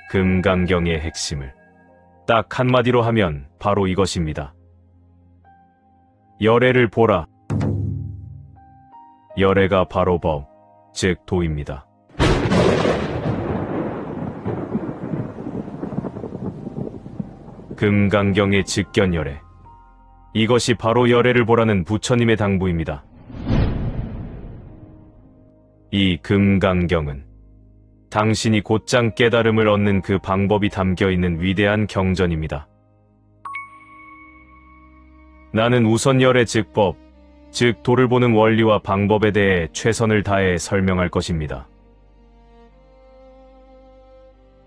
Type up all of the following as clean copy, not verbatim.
금강경의 핵심을 딱 한마디로 하면 바로 이것입니다. 열애를 보라. 열애가 바로 법, 즉 도입니다. 금강경의 직견열애. 이것이 바로 열애를 보라는 부처님의 당부입니다. 이 금강경은 당신이 곧장 깨달음을 얻는 그 방법이 담겨있는 위대한 경전입니다. 나는 우선 열애 즉 법, 즉 도를 보는 원리와 방법에 대해 최선을 다해 설명할 것입니다.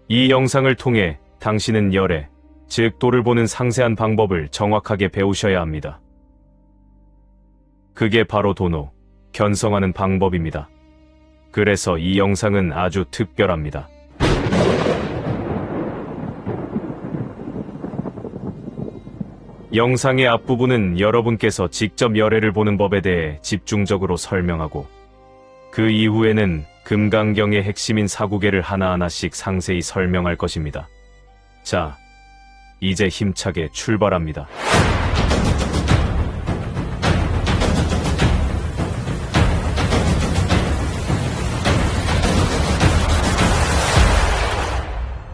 이 영상을 통해 당신은 열애, 즉 도를 보는 상세한 방법을 정확하게 배우셔야 합니다. 그게 바로 도노, 견성하는 방법입니다. 그래서 이 영상은 아주 특별합니다. 영상의 앞부분은 여러분께서 직접 열애를 보는 법에 대해 집중적으로 설명하고, 그 이후에는 금강경의 핵심인 사구계를 하나하나씩 상세히 설명할 것입니다. 자, 이제 힘차게 출발합니다.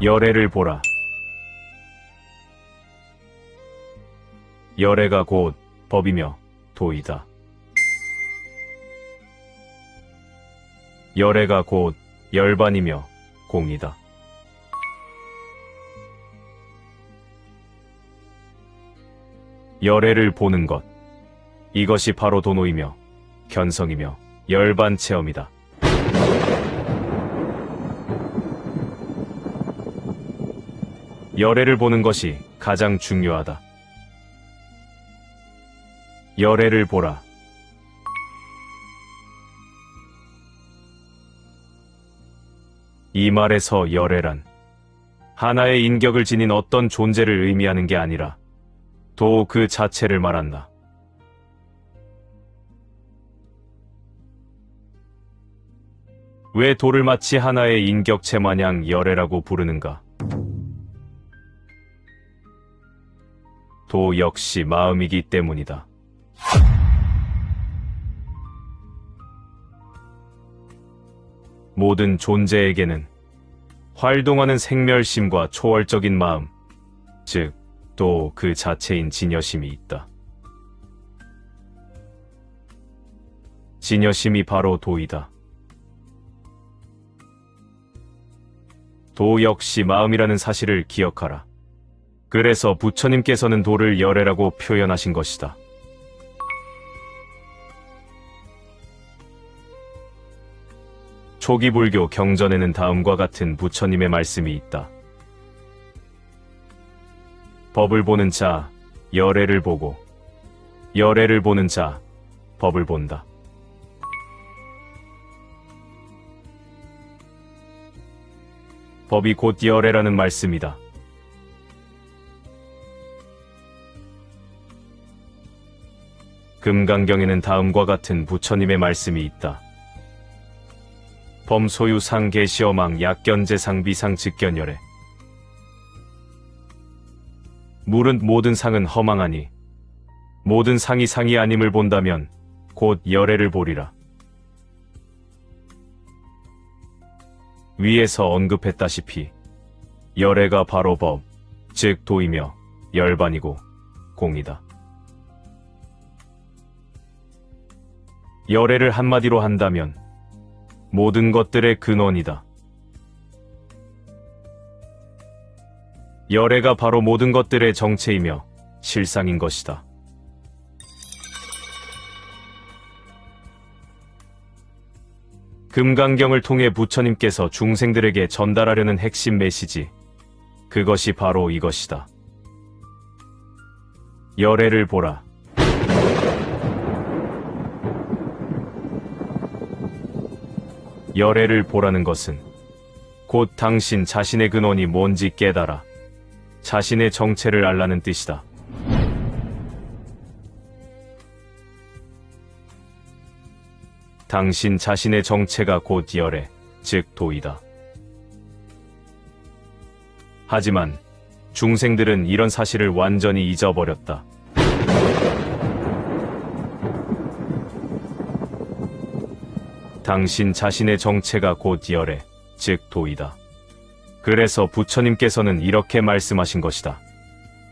열애를 보라. 열애가 곧 법이며 도이다. 열애가 곧 열반이며 공이다. 열애를 보는 것, 이것이 바로 도노이며 견성이며 열반 체험이다. 열애를 보는 것이 가장 중요하다. 열애를 보라. 이 말에서 열애란 하나의 인격을 지닌 어떤 존재를 의미하는 게 아니라 도 그 자체를 말한다. 왜 도를 마치 하나의 인격체 마냥 열애라고 부르는가? 도 역시 마음이기 때문이다. 모든 존재에게는 활동하는 생멸심과 초월적인 마음, 즉, 또 그 자체인 진여심이 있다. 진여심이 바로 도이다. 도 역시 마음이라는 사실을 기억하라. 그래서 부처님께서는 도를 열애라고 표현하신 것이다. 초기 불교 경전에는 다음과 같은 부처님의 말씀이 있다. 법을 보는 자, 열애를 보고, 열애를 보는 자, 법을 본다. 법이 곧 열애라는 말씀이다. 금강경에는 다음과 같은 부처님의 말씀이 있다. 범소유상 계시어망 약견재상 비상 직견열애. 물은 모든 상은 허망하니 모든 상이 상이 아님을 본다면 곧 열애를 보리라. 위에서 언급했다시피 열애가 바로 법, 즉 도이며 열반이고 공이다. 열애를 한마디로 한다면 모든 것들의 근원이다. 열애가 바로 모든 것들의 정체이며 실상인 것이다. 금강경을 통해 부처님께서 중생들에게 전달하려는 핵심 메시지, 그것이 바로 이것이다. 열애를 보라. 열애를 보라는 것은 곧 당신 자신의 근원이 뭔지 깨달아 자신의 정체를 알라는 뜻이다. 당신 자신의 정체가 곧 열애, 즉 도이다. 하지만 중생들은 이런 사실을 완전히 잊어버렸다. 당신 자신의 정체가 곧 열애, 즉 도이다. 그래서 부처님께서는 이렇게 말씀하신 것이다.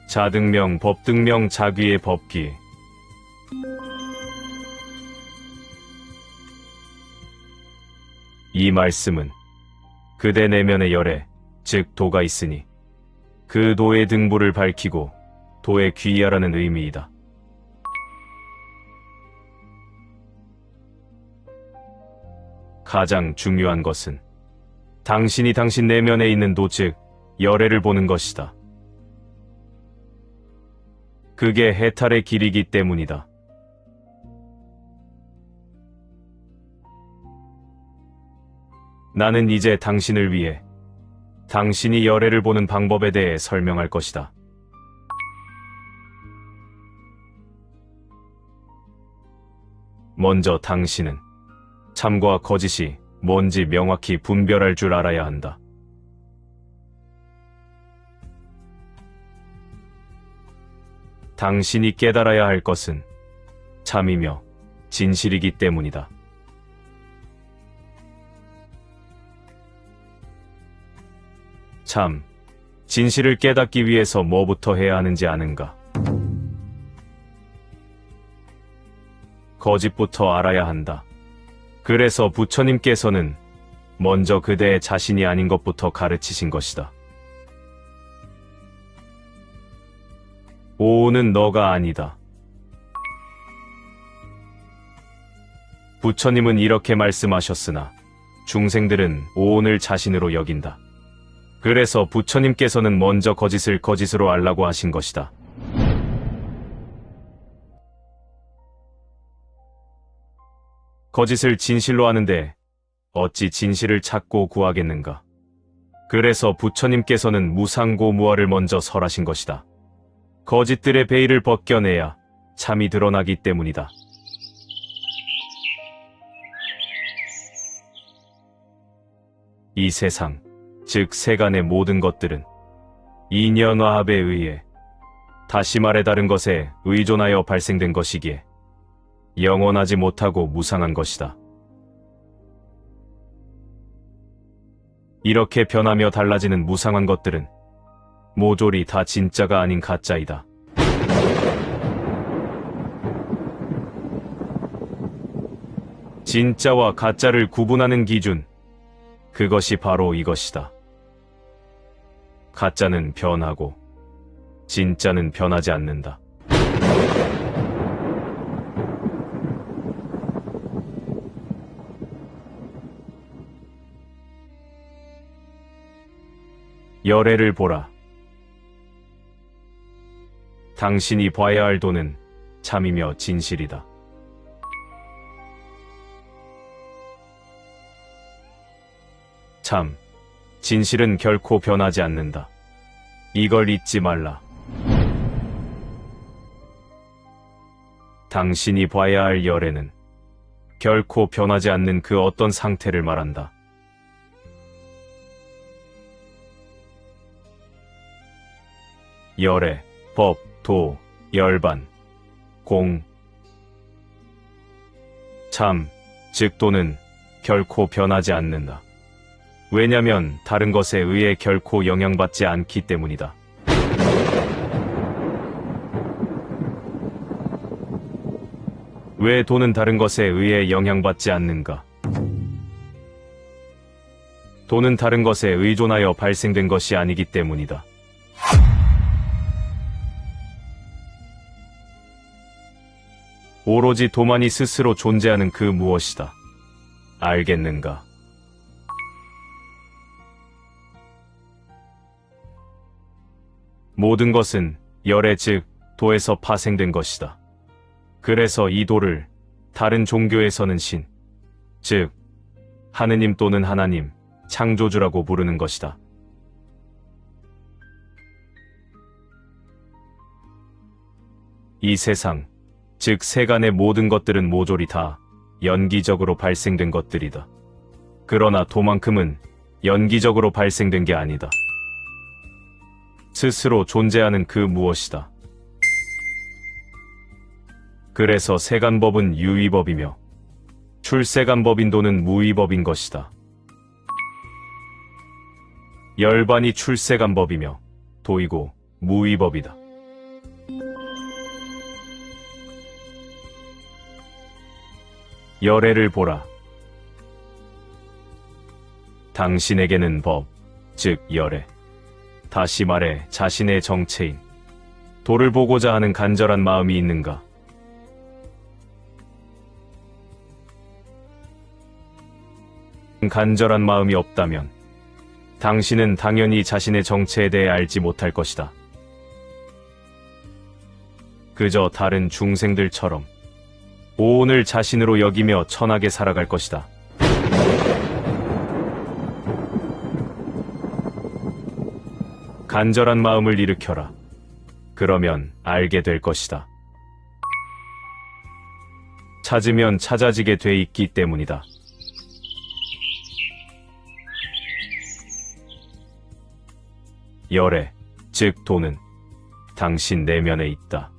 자등명, 법등명, 자귀의 법기. 이 말씀은 그대 내면의 열애, 즉 도가 있으니 그 도의 등부를 밝히고 도에 귀의하라는 의미이다. 가장 중요한 것은 당신이 당신 내면에 있는 도, 즉 열애를 보는 것이다. 그게 해탈의 길이기 때문이다. 나는 이제 당신을 위해 당신이 열애를 보는 방법에 대해 설명할 것이다. 먼저 당신은 참과 거짓이 뭔지 명확히 분별할 줄 알아야 한다. 당신이 깨달아야 할 것은 참이며 진실이기 때문이다. 참, 진실을 깨닫기 위해서 뭐부터 해야 하는지 아는가? 거짓부터 알아야 한다. 그래서 부처님께서는 먼저 그대의 자신이 아닌 것부터 가르치신 것이다. 오온은 너가 아니다. 부처님은 이렇게 말씀하셨으나 중생들은 오온을 자신으로 여긴다. 그래서 부처님께서는 먼저 거짓을 거짓으로 알라고 하신 것이다. 거짓을 진실로 아는데 어찌 진실을 찾고 구하겠는가? 그래서 부처님께서는 무상고무화를 먼저 설하신 것이다. 거짓들의 베일을 벗겨내야 참이 드러나기 때문이다. 이 세상, 즉 세간의 모든 것들은 인연화합에 의해, 다시 말해 다른 것에 의존하여 발생된 것이기에 영원하지 못하고 무상한 것이다. 이렇게 변하며 달라지는 무상한 것들은 모조리 다 진짜가 아닌 가짜이다. 진짜와 가짜를 구분하는 기준, 그것이 바로 이것이다. 가짜는 변하고 진짜는 변하지 않는다. 열애를 보라. 당신이 봐야 할 도는 참이며 진실이다. 참, 진실은 결코 변하지 않는다. 이걸 잊지 말라. 당신이 봐야 할 열애는 결코 변하지 않는 그 어떤 상태를 말한다. 열애, 법, 도, 열반, 공. 참, 즉 도는 결코 변하지 않는다. 왜냐면 다른 것에 의해 결코 영향받지 않기 때문이다. 왜 도는 다른 것에 의해 영향받지 않는가? 도는 다른 것에 의존하여 발생된 것이 아니기 때문이다. 오로지 도만이 스스로 존재하는 그 무엇이다. 알겠는가? 모든 것은 열애 즉 도에서 파생된 것이다. 그래서 이 도를 다른 종교에서는 신, 즉 하느님 또는 하나님, 창조주라고 부르는 것이다. 이 세상, 즉 세간의 모든 것들은 모조리 다 연기적으로 발생된 것들이다. 그러나 도만큼은 연기적으로 발생된 게 아니다. 스스로 존재하는 그 무엇이다. 그래서 세간법은 유의법이며 출세간법인도는 무의법인 것이다. 열반이 출세간법이며 도이고 무의법이다. 열애를 보라. 당신에게는 법, 즉 열애, 다시 말해 자신의 정체인 도를 보고자 하는 간절한 마음이 있는가? 간절한 마음이 없다면 당신은 당연히 자신의 정체에 대해 알지 못할 것이다. 그저 다른 중생들처럼 오온을 자신으로 여기며 천하게 살아갈 것이다. 간절한 마음을 일으켜라. 그러면 알게 될 것이다. 찾으면 찾아지게 돼 있기 때문이다. 열애, 즉 도는 당신 내면에 있다.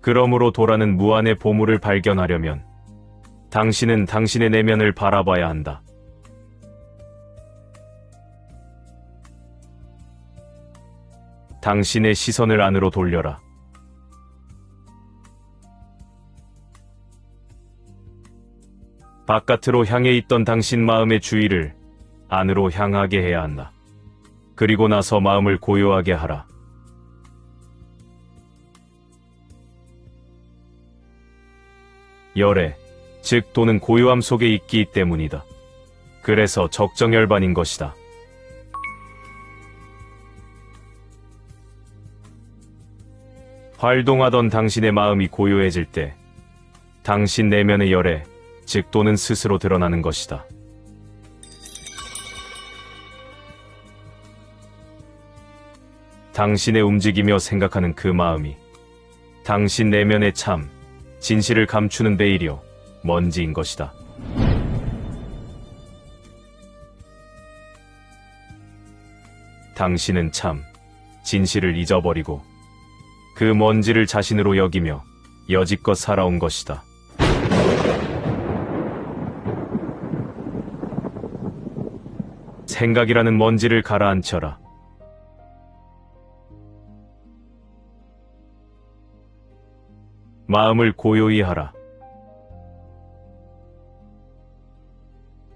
그러므로 도라는 무한의 보물을 발견하려면 당신은 당신의 내면을 바라봐야 한다. 당신의 시선을 안으로 돌려라. 바깥으로 향해 있던 당신 마음의 주의를 안으로 향하게 해야 한다. 그리고 나서 마음을 고요하게 하라. 열애, 즉 도는 고요함 속에 있기 때문이다. 그래서 적정열반인 것이다. 활동하던 당신의 마음이 고요해질 때 당신 내면의 열애, 즉 도는 스스로 드러나는 것이다. 당신의 움직이며 생각하는 그 마음이 당신 내면의 참, 진실을 감추는 베일이요, 먼지인 것이다. 당신은 참, 진실을 잊어버리고 그 먼지를 자신으로 여기며 여지껏 살아온 것이다. 생각이라는 먼지를 가라앉혀라. 마음을 고요히 하라.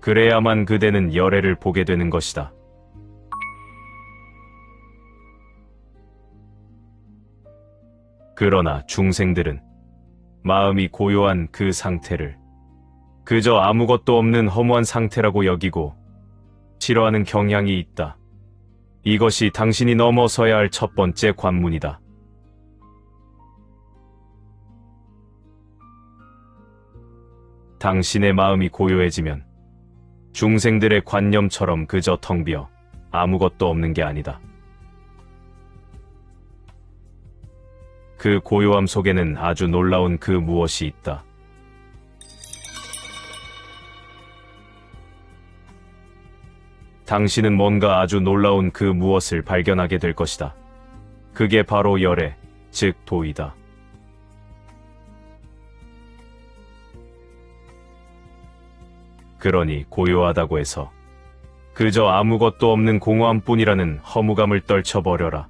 그래야만 그대는 열애를 보게 되는 것이다. 그러나 중생들은 마음이 고요한 그 상태를 그저 아무것도 없는 허무한 상태라고 여기고 싫어하는 경향이 있다. 이것이 당신이 넘어서야 할 첫 번째 관문이다. 당신의 마음이 고요해지면 중생들의 관념처럼 그저 텅 비어 아무것도 없는 게 아니다. 그 고요함 속에는 아주 놀라운 그 무엇이 있다. 당신은 뭔가 아주 놀라운 그 무엇을 발견하게 될 것이다. 그게 바로 열애, 즉 도이다. 그러니 고요하다고 해서 그저 아무것도 없는 공허함뿐이라는 허무감을 떨쳐버려라.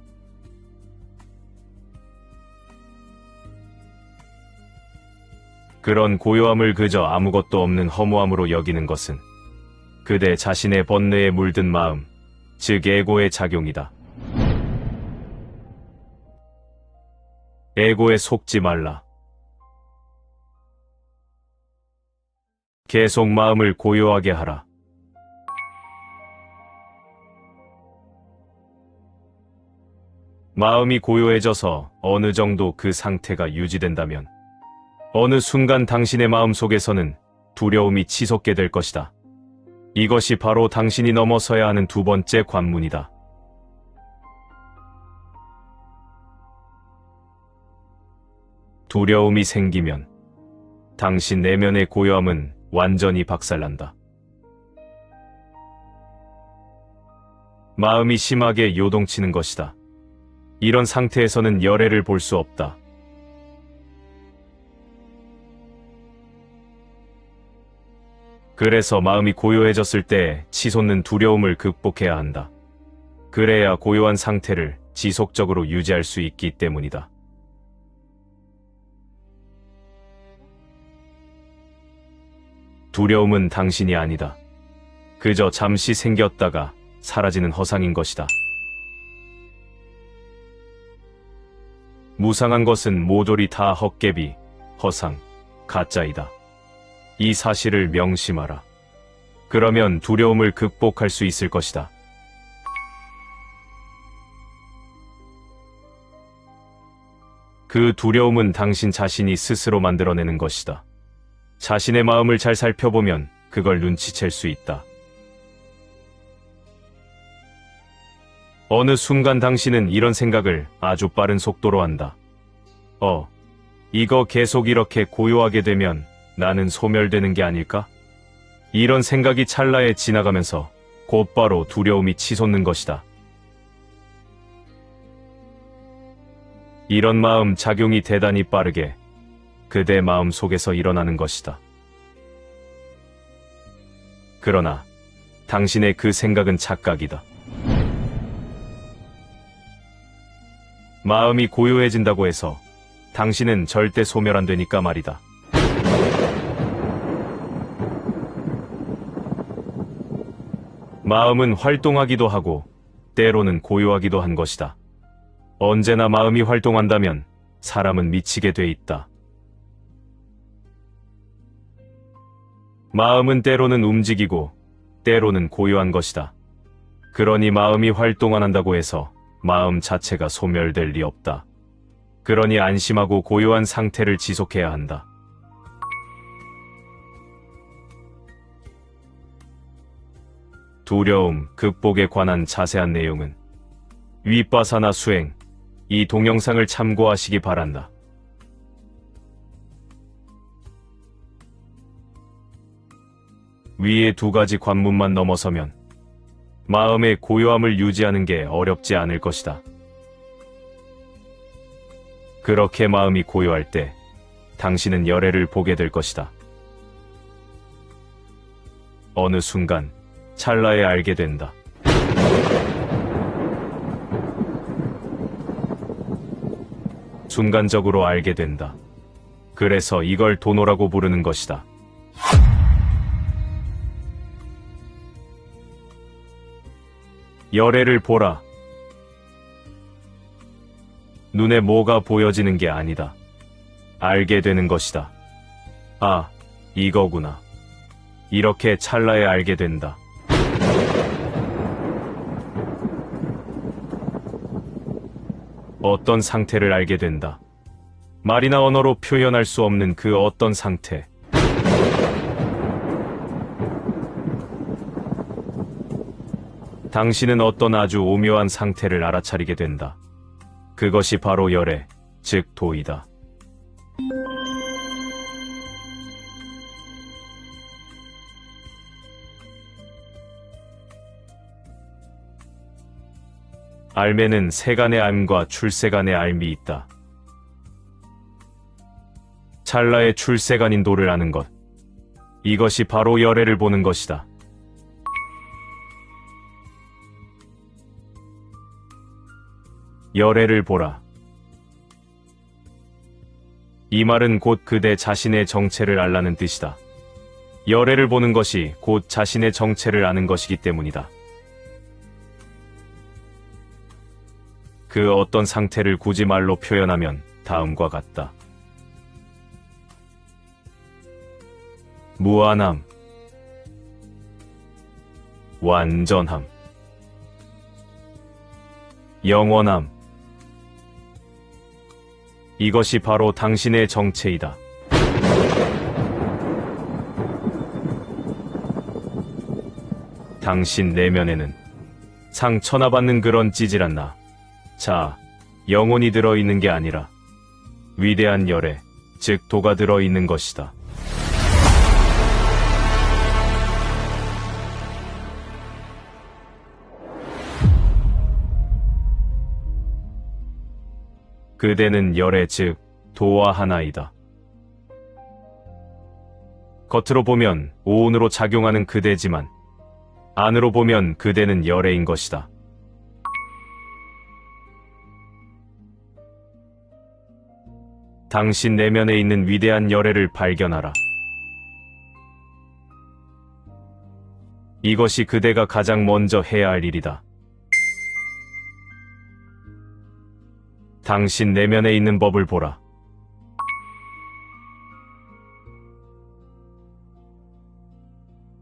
그런 고요함을 그저 아무것도 없는 허무함으로 여기는 것은 그대 자신의 번뇌에 물든 마음, 즉 에고의 작용이다. 에고에 속지 말라. 계속 마음을 고요하게 하라. 마음이 고요해져서 어느 정도 그 상태가 유지된다면 어느 순간 당신의 마음 속에서는 두려움이 치솟게 될 것이다. 이것이 바로 당신이 넘어서야 하는 두 번째 관문이다. 두려움이 생기면 당신 내면의 고요함은 완전히 박살난다. 마음이 심하게 요동치는 것이다. 이런 상태에서는 열애를 볼 수 없다. 그래서 마음이 고요해졌을 때 치솟는 두려움을 극복해야 한다. 그래야 고요한 상태를 지속적으로 유지할 수 있기 때문이다. 두려움은 당신이 아니다. 그저 잠시 생겼다가 사라지는 허상인 것이다. 무상한 것은 모조리 다 헛개비, 허상, 가짜이다. 이 사실을 명심하라. 그러면 두려움을 극복할 수 있을 것이다. 그 두려움은 당신 자신이 스스로 만들어내는 것이다. 자신의 마음을 잘 살펴보면 그걸 눈치챌 수 있다. 어느 순간 당신은 이런 생각을 아주 빠른 속도로 한다. 이거 계속 이렇게 고요하게 되면 나는 소멸되는 게 아닐까? 이런 생각이 찰나에 지나가면서 곧바로 두려움이 치솟는 것이다. 이런 마음 작용이 대단히 빠르게 그대 마음 속에서 일어나는 것이다. 그러나 당신의 그 생각은 착각이다. 마음이 고요해진다고 해서 당신은 절대 소멸 안 되니까 말이다. 마음은 활동하기도 하고 때로는 고요하기도 한 것이다. 언제나 마음이 활동한다면 사람은 미치게 돼 있다. 마음은 때로는 움직이고 때로는 고요한 것이다. 그러니 마음이 활동 안 한다고 해서 마음 자체가 소멸될 리 없다. 그러니 안심하고 고요한 상태를 지속해야 한다. 두려움 극복에 관한 자세한 내용은 윗바사나 수행, 이 동영상을 참고하시기 바란다. 위의 두 가지 관문만 넘어서면 마음의 고요함을 유지하는 게 어렵지 않을 것이다. 그렇게 마음이 고요할 때 당신은 열애를 보게 될 것이다. 어느 순간 찰나에 알게 된다. 순간적으로 알게 된다. 그래서 이걸 도노라고 부르는 것이다. 열애를 보라. 눈에 뭐가 보여지는 게 아니다. 알게 되는 것이다. 아, 이거구나. 이렇게 찰나에 알게 된다. 어떤 상태를 알게 된다. 말이나 언어로 표현할 수 없는 그 어떤 상태. 당신은 어떤 아주 오묘한 상태를 알아차리게 된다. 그것이 바로 열애, 즉 도이다. 알매는 세간의 암과 출세간의 알미 있다. 찰나의 출세간인 도를 아는 것. 이것이 바로 열애를 보는 것이다. 열애를 보라. 이 말은 곧 그대 자신의 정체를 알라는 뜻이다. 열애를 보는 것이 곧 자신의 정체를 아는 것이기 때문이다. 그 어떤 상태를 굳이 말로 표현하면 다음과 같다. 무한함, 완전함, 영원함. 이것이 바로 당신의 정체이다. 당신 내면에는 상처나 받는 그런 찌질한 나, 자, 영혼이 들어있는 게 아니라 위대한 열애, 즉 도가 들어있는 것이다. 그대는 열애 즉 도와 하나이다. 겉으로 보면 오온으로 작용하는 그대지만 안으로 보면 그대는 열애인 것이다. 당신 내면에 있는 위대한 열애를 발견하라. 이것이 그대가 가장 먼저 해야 할 일이다. 당신 내면에 있는 법을 보라.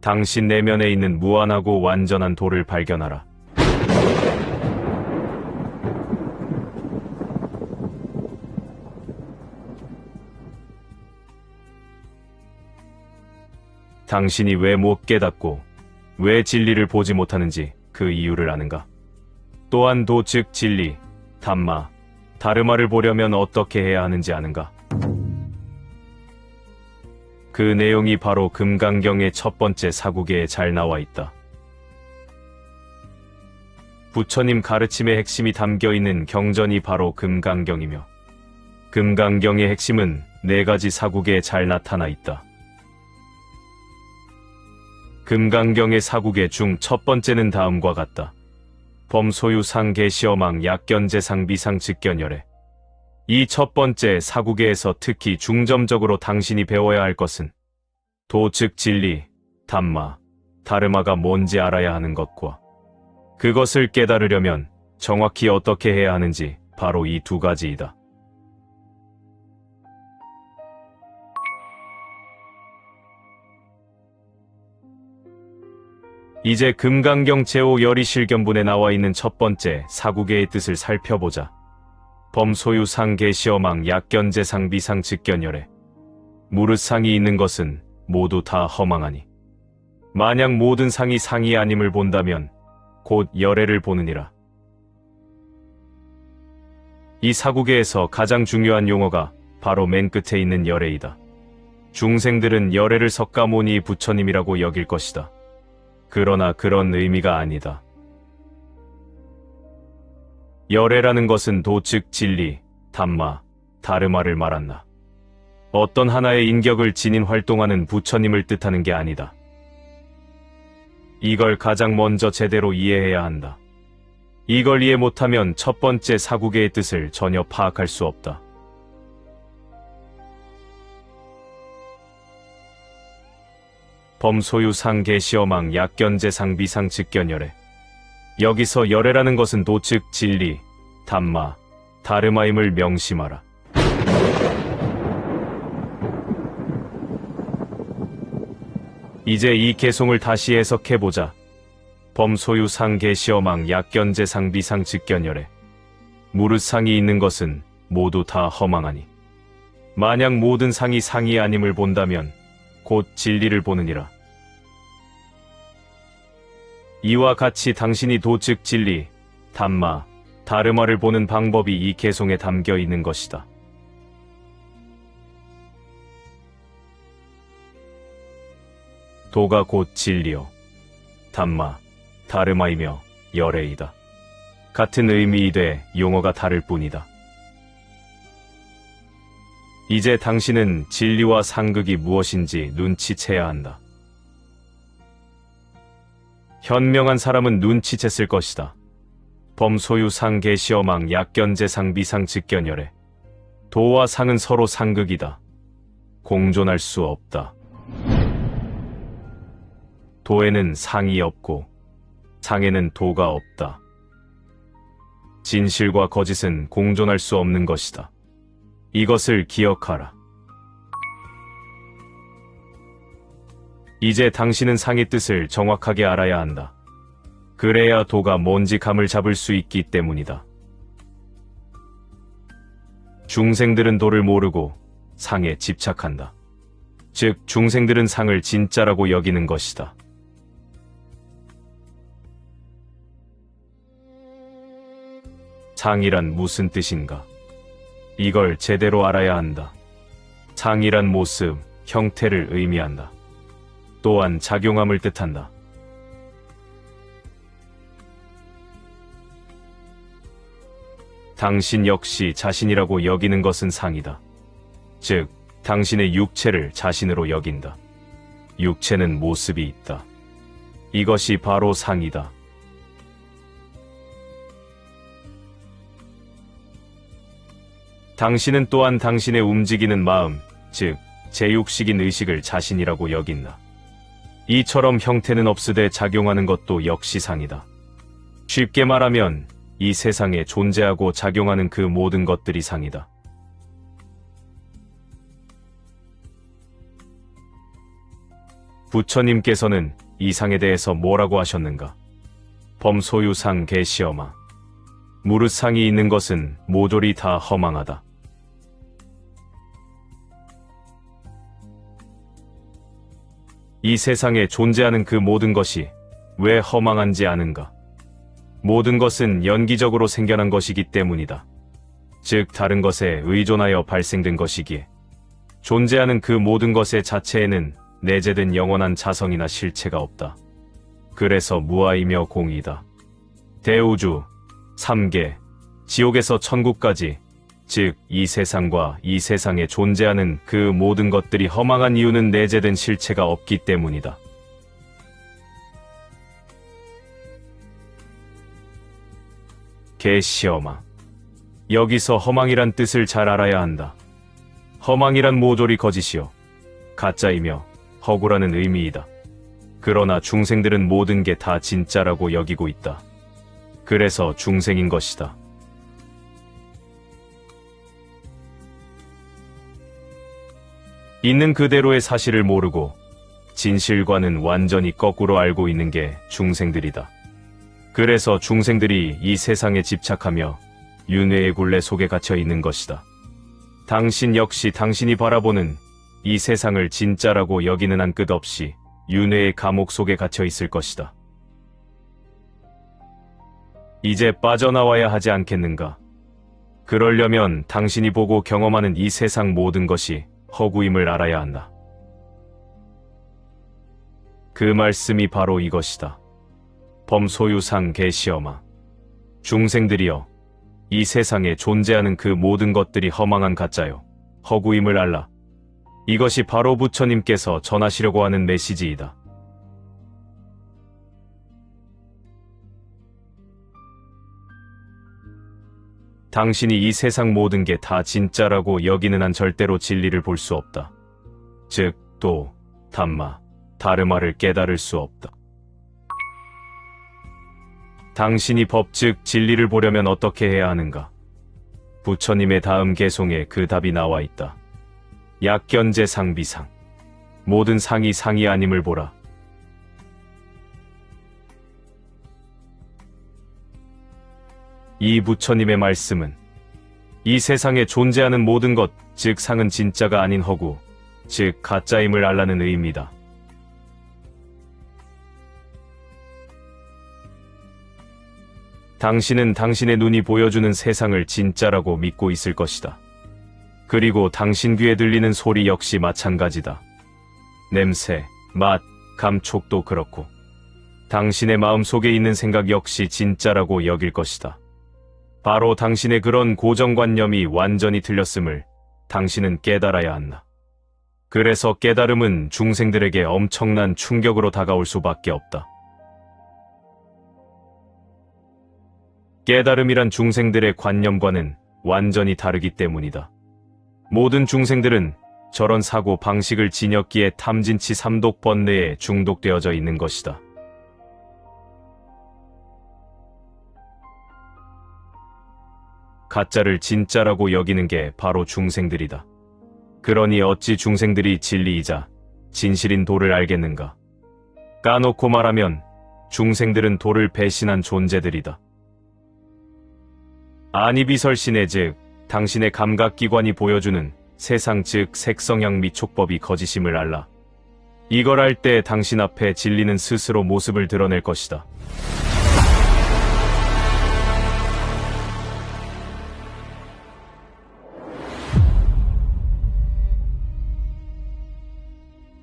당신 내면에 있는 무한하고 완전한 도를 발견하라. 당신이 왜 못 깨닫고 왜 진리를 보지 못하는지 그 이유를 아는가? 또한 도 즉 진리, 담마, 다르마를 보려면 어떻게 해야 하는지 아는가? 그 내용이 바로 금강경의 첫 번째 사국에에 잘 나와 있다. 부처님 가르침의 핵심이 담겨 있는 경전이 바로 금강경이며 금강경의 핵심은 4가지 사국에에 잘 나타나 있다. 금강경의 사국의 중 첫 번째는 다음과 같다. 범소유상 계시어망 약견재상 비상 직견열애. 이 첫 번째 사국에에서 특히 중점적으로 당신이 배워야 할 것은 도 즉 진리, 담마, 다르마가 뭔지 알아야 하는 것과 그것을 깨달으려면 정확히 어떻게 해야 하는지 바로 이 2가지이다. 이제 금강경 제5열의실견분에 나와 있는 첫 번째 사국에의 뜻을 살펴보자. 범소유상 계시어망 약견재상 비상 직견열애. 무릇 상이 있는 것은 모두 다 허망하니 만약 모든 상이 상이 아님을 본다면 곧 열애를 보느니라. 이 사국에에서 가장 중요한 용어가 바로 맨 끝에 있는 열애이다. 중생들은 열애를 석가모니 부처님이라고 여길 것이다. 그러나 그런 의미가 아니다. 열애라는 것은 도 즉 진리, 담마, 다르마를 말한다. 어떤 하나의 인격을 지닌 활동하는 부처님을 뜻하는 게 아니다. 이걸 가장 먼저 제대로 이해해야 한다. 이걸 이해 못하면 첫 번째 사국의 뜻을 전혀 파악할 수 없다. 범소유상 계시어망 약견재상 비상 직견열애. 여기서 열애라는 것은 도 즉 진리, 담마, 다르마임을 명심하라. 이제 이 개송을 다시 해석해보자. 범소유상 계시어망 약견재상 비상 직견열애. 무릇 상이 있는 것은 모두 다 허망하니 만약 모든 상이 상이 아님을 본다면 곧 진리를 보느니라. 이와 같이 당신이 도 즉 진리, 담마, 다르마를 보는 방법이 이 개송에 담겨 있는 것이다. 도가 곧 진리요, 담마, 다르마이며 열애이다. 같은 의미이되 용어가 다를 뿐이다. 이제 당신은 진리와 상극이 무엇인지 눈치채야 한다. 현명한 사람은 눈치챘을 것이다. 범소유상 계시어망 약견재상 비상 직견열애. 도와 상은 서로 상극이다. 공존할 수 없다. 도에는 상이 없고 상에는 도가 없다. 진실과 거짓은 공존할 수 없는 것이다. 이것을 기억하라. 이제 당신은 상의 뜻을 정확하게 알아야 한다. 그래야 도가 뭔지 감을 잡을 수 있기 때문이다. 중생들은 도를 모르고 상에 집착한다. 즉, 중생들은 상을 진짜라고 여기는 것이다. 상이란 무슨 뜻인가? 이걸 제대로 알아야 한다. 상이란 모습, 형태를 의미한다. 또한 작용함을 뜻한다. 당신 역시 자신이라고 여기는 것은 상이다. 즉, 당신의 육체를 자신으로 여긴다. 육체는 모습이 있다. 이것이 바로 상이다. 당신은 또한 당신의 움직이는 마음, 즉 제6식인 의식을 자신이라고 여긴다. 이처럼 형태는 없으되 작용하는 것도 역시 상이다. 쉽게 말하면 이 세상에 존재하고 작용하는 그 모든 것들이 상이다. 부처님께서는 이 상에 대해서 뭐라고 하셨는가? 범소유상 계시어마. 무릇 상이 있는 것은 모조리 다 허망하다. 이 세상에 존재하는 그 모든 것이 왜 허망한지 아는가? 모든 것은 연기적으로 생겨난 것이기 때문이다. 즉 다른 것에 의존하여 발생된 것이기에 존재하는 그 모든 것의 자체에는 내재된 영원한 자성이나 실체가 없다. 그래서 무아이며 공이다. 대우주, 삼계, 지옥에서 천국까지, 즉 이 세상과 이 세상에 존재하는 그 모든 것들이 허망한 이유는 내재된 실체가 없기 때문이다. 계시어마. 여기서 허망이란 뜻을 잘 알아야 한다. 허망이란 모조리 거짓이요, 가짜이며 허구라는 의미이다. 그러나 중생들은 모든 게 다 진짜라고 여기고 있다. 그래서 중생인 것이다. 있는 그대로의 사실을 모르고 진실과는 완전히 거꾸로 알고 있는 게 중생들이다. 그래서 중생들이 이 세상에 집착하며 윤회의 굴레 속에 갇혀 있는 것이다. 당신 역시 당신이 바라보는 이 세상을 진짜라고 여기는 한 끝없이 윤회의 감옥 속에 갇혀 있을 것이다. 이제 빠져나와야 하지 않겠는가? 그러려면 당신이 보고 경험하는 이 세상 모든 것이 허구임을 알아야 한다. 그 말씀이 바로 이것이다. 범소유상 계시어마. 중생들이여, 이 세상에 존재하는 그 모든 것들이 허망한 가짜요, 허구임을 알라. 이것이 바로 부처님께서 전하시려고 하는 메시지이다. 당신이 이 세상 모든 게 다 진짜라고 여기는 한 절대로 진리를 볼 수 없다. 즉, 또, 담마, 다르마를 깨달을 수 없다. 당신이 법, 즉 진리를 보려면 어떻게 해야 하는가? 부처님의 다음 개송에 그 답이 나와 있다. 약견제 상비상. 모든 상이 상이 아님을 보라. 이 부처님의 말씀은 이 세상에 존재하는 모든 것, 즉 상은 진짜가 아닌 허구, 즉 가짜임을 알라는 의미다. 당신은 당신의 눈이 보여주는 세상을 진짜라고 믿고 있을 것이다. 그리고 당신 귀에 들리는 소리 역시 마찬가지다. 냄새, 맛, 감촉도 그렇고 당신의 마음 속에 있는 생각 역시 진짜라고 여길 것이다. 바로 당신의 그런 고정관념이 완전히 틀렸음을 당신은 깨달아야 한다. 그래서 깨달음은 중생들에게 엄청난 충격으로 다가올 수밖에 없다. 깨달음이란 중생들의 관념과는 완전히 다르기 때문이다. 모든 중생들은 저런 사고 방식을 지녔기에 탐진치 삼독 번뇌에 중독되어져 있는 것이다. 가짜를 진짜라고 여기는 게 바로 중생들이다. 그러니 어찌 중생들이 진리이자 진실인 도를 알겠는가? 까놓고 말하면 중생들은 도를 배신한 존재들이다. 아니비설신의 즉 당신의 감각기관이 보여주는 세상 즉 색성향 미촉법이 거짓임을 알라. 이걸 알 때 당신 앞에 진리는 스스로 모습을 드러낼 것이다.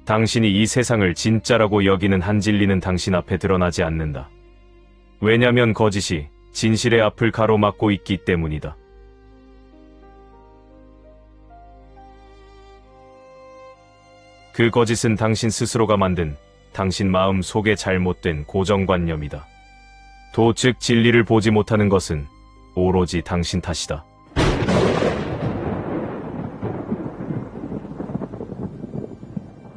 당신이 이 세상을 진짜라고 여기는 한 진리는 당신 앞에 드러나지 않는다. 왜냐면 거짓이 진실의 앞을 가로막고 있기 때문이다. 그 거짓은 당신 스스로가 만든 당신 마음 속의 잘못된 고정관념이다. 도 즉 진리를 보지 못하는 것은 오로지 당신 탓이다.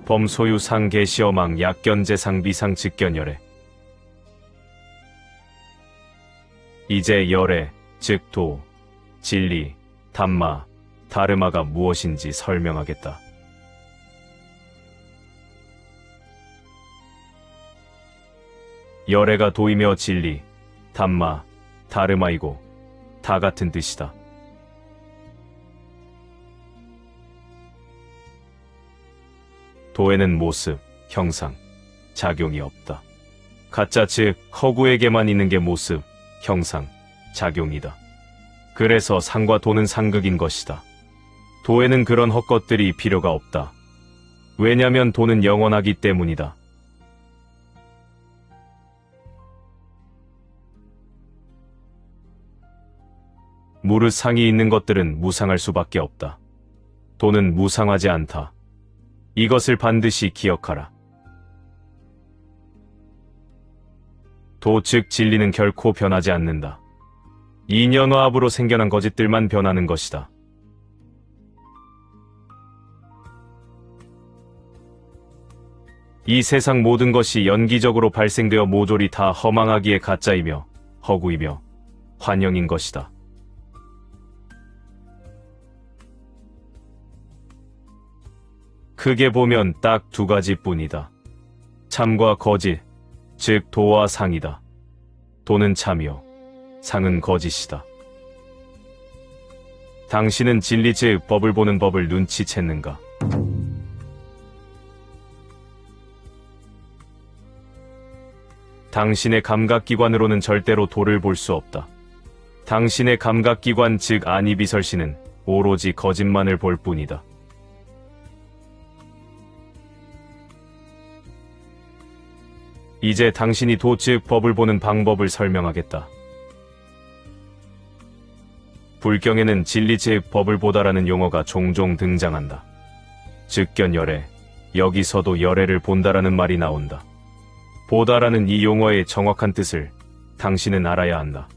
범소유 상계시어망 약견제상 비상 직견열애. 이제 열애, 즉 도, 진리, 담마, 다르마가 무엇인지 설명하겠다. 열애가 도이며 진리, 담마, 다르마이고 다 같은 뜻이다. 도에는 모습, 형상, 작용이 없다. 가짜 즉 허구에게만 있는 게 모습, 형상, 작용이다. 그래서 상과 도는 상극인 것이다. 도에는 그런 헛것들이 필요가 없다. 왜냐면 도는 영원하기 때문이다. 무릇 상이 있는 것들은 무상할 수밖에 없다. 도는 무상하지 않다. 이것을 반드시 기억하라. 도 즉 진리는 결코 변하지 않는다. 인연화합으로 생겨난 거짓들만 변하는 것이다. 이 세상 모든 것이 연기적으로 발생되어 모조리 다 허망하기에 가짜이며 허구이며 환영인 것이다. 크게 보면 딱 두 가지뿐이다. 참과 거짓, 즉 도와 상이다. 도는 참이요, 상은 거짓이다. 당신은 진리 즉 법을 보는 법을 눈치챘는가? 당신의 감각기관으로는 절대로 도를 볼 수 없다. 당신의 감각기관 즉 안이비설시는 오로지 거짓만을 볼 뿐이다. 이제 당신이 도 즉 법을 보는 방법을 설명하겠다. 불경에는 진리 즉 법을 보다라는 용어가 종종 등장한다. 즉견열애, 여기서도 열애를 본다라는 말이 나온다. 보다라는 이 용어의 정확한 뜻을 당신은 알아야 한다.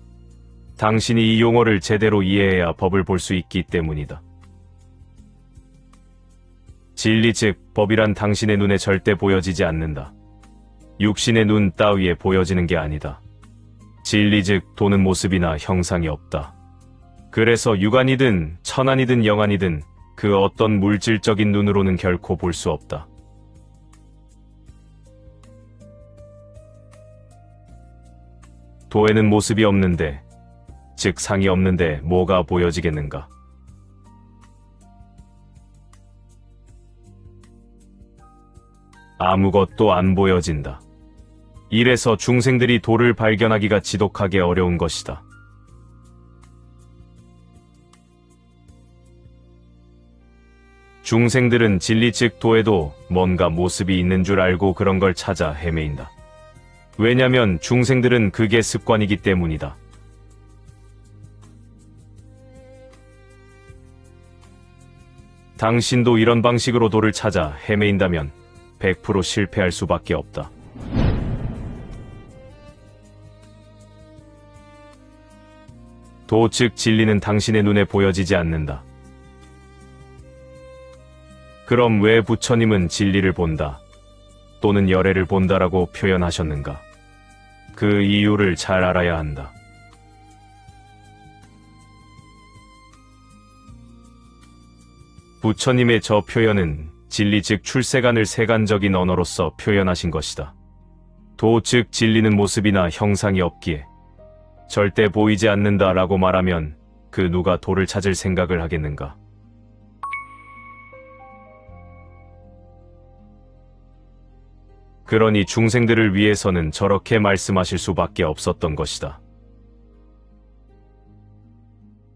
당신이 이 용어를 제대로 이해해야 법을 볼 수 있기 때문이다. 진리 즉 법이란 당신의 눈에 절대 보여지지 않는다. 육신의 눈 따위에 보여지는 게 아니다. 진리 즉 도는 모습이나 형상이 없다. 그래서 육안이든 천안이든 영안이든 그 어떤 물질적인 눈으로는 결코 볼 수 없다. 도에는 모습이 없는데, 즉 상이 없는데 뭐가 보여지겠는가? 아무것도 안 보여진다. 이래서 중생들이 도를 발견하기가 지독하게 어려운 것이다. 중생들은 진리 즉 도에도 뭔가 모습이 있는 줄 알고 그런 걸 찾아 헤매인다. 왜냐면 중생들은 그게 습관이기 때문이다. 당신도 이런 방식으로 도를 찾아 헤매인다면 100% 실패할 수밖에 없다. 도 즉 진리는 당신의 눈에 보여지지 않는다. 그럼 왜 부처님은 진리를 본다 또는 열애를 본다라고 표현하셨는가? 그 이유를 잘 알아야 한다. 부처님의 저 표현은 진리 즉 출세간을 세간적인 언어로서 표현하신 것이다. 도 즉 진리는 모습이나 형상이 없기에 절대 보이지 않는다라고 말하면 그 누가 도를 찾을 생각을 하겠는가? 그러니 중생들을 위해서는 저렇게 말씀하실 수밖에 없었던 것이다.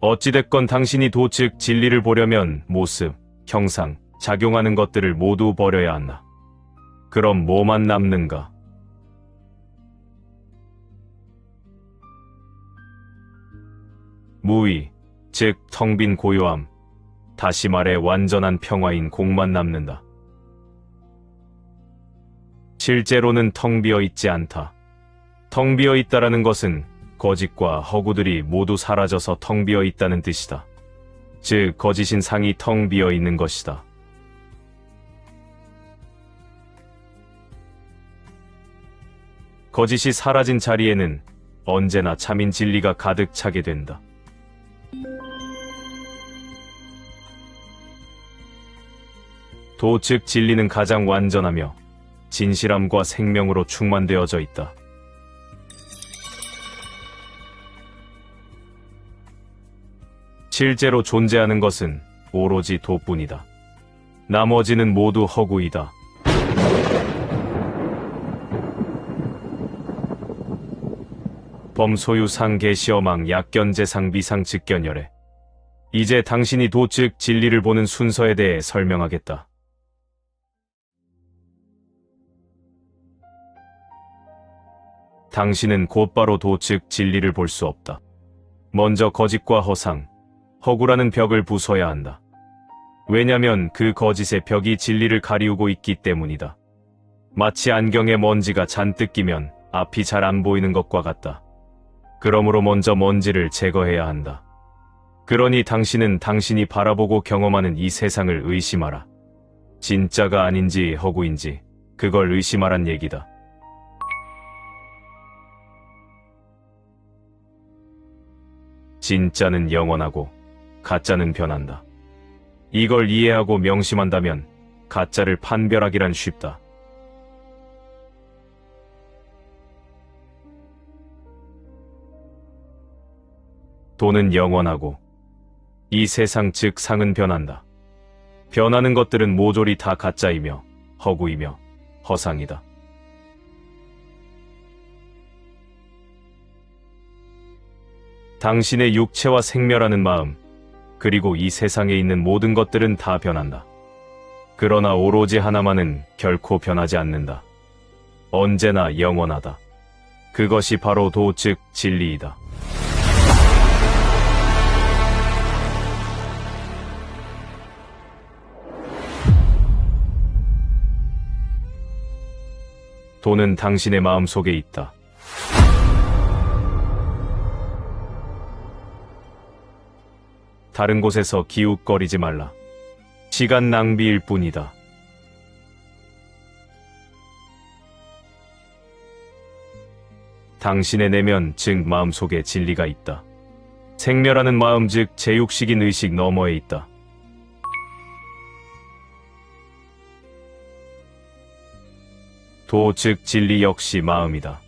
어찌됐건 당신이 도 즉 진리를 보려면 모습, 형상, 작용하는 것들을 모두 버려야 한다. 그럼 뭐만 남는가? 무의, 즉 텅 빈 고요함, 다시 말해 완전한 평화인 공만 남는다. 실제로는 텅 비어 있지 않다. 텅 비어 있다라는 것은 거짓과 허구들이 모두 사라져서 텅 비어 있다는 뜻이다. 즉, 거짓인 상이 텅 비어 있는 것이다. 거짓이 사라진 자리에는 언제나 참인 진리가 가득 차게 된다. 도, 즉 진리는 가장 완전하며 진실함과 생명으로 충만되어져 있다. 실제로 존재하는 것은 오로지 도뿐이다. 나머지는 모두 허구이다. 범소유상 계시어망 약견재상 비상 즉견열애. 이제 당신이 도, 즉 진리를 보는 순서에 대해 설명하겠다. 당신은 곧바로 도, 즉 진리를 볼 수 없다. 먼저 거짓과 허상, 허구라는 벽을 부숴야 한다. 왜냐면 그 거짓의 벽이 진리를 가리우고 있기 때문이다. 마치 안경에 먼지가 잔뜩 끼면 앞이 잘 안 보이는 것과 같다. 그러므로 먼저 먼지를 제거해야 한다. 그러니 당신은 당신이 바라보고 경험하는 이 세상을 의심하라. 진짜가 아닌지 허구인지 그걸 의심하란 얘기다. 진짜는 영원하고 가짜는 변한다. 이걸 이해하고 명심한다면 가짜를 판별하기란 쉽다. 도는 영원하고 이 세상 즉 상은 변한다. 변하는 것들은 모조리 다 가짜이며 허구이며 허상이다. 당신의 육체와 생멸하는 마음, 그리고 이 세상에 있는 모든 것들은 다 변한다. 그러나 오로지 하나만은 결코 변하지 않는다. 언제나 영원하다. 그것이 바로 도, 즉 진리이다. 도는 당신의 마음 속에 있다. 다른 곳에서 기웃거리지 말라. 시간 낭비일 뿐이다. 당신의 내면, 즉 마음 속에 진리가 있다. 생멸하는 마음, 즉 제육식인 의식 너머에 있다. 도, 즉 진리 역시 마음이다.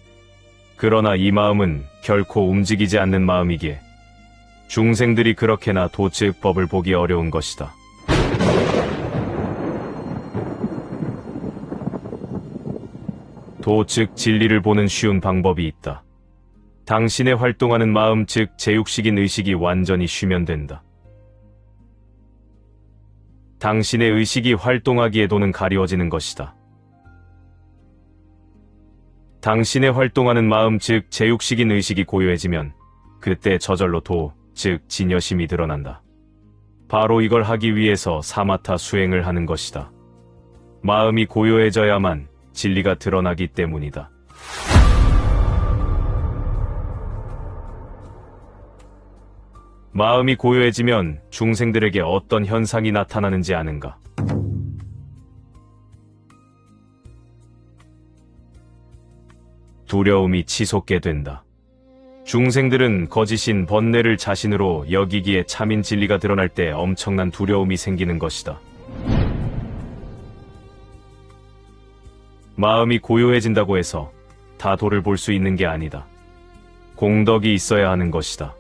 그러나 이 마음은 결코 움직이지 않는 마음이기에 중생들이 그렇게나 도, 즉 법을 보기 어려운 것이다. 도, 즉 진리를 보는 쉬운 방법이 있다. 당신의 활동하는 마음, 즉 제육식인 의식이 완전히 쉬면 된다. 당신의 의식이 활동하기에 도는 가리워지는 것이다. 당신의 활동하는 마음, 즉 제육식인 의식이 고요해지면 그때 저절로 도, 즉 진여심이 드러난다. 바로 이걸 하기 위해서 사마타 수행을 하는 것이다. 마음이 고요해져야만 진리가 드러나기 때문이다. 마음이 고요해지면 중생들에게 어떤 현상이 나타나는지 아는가? 두려움이 치솟게 된다. 중생들은 거짓인 번뇌를 자신으로 여기기에 참인 진리가 드러날 때 엄청난 두려움이 생기는 것이다. 마음이 고요해진다고 해서 다 도를 볼 수 있는 게 아니다. 공덕이 있어야 하는 것이다.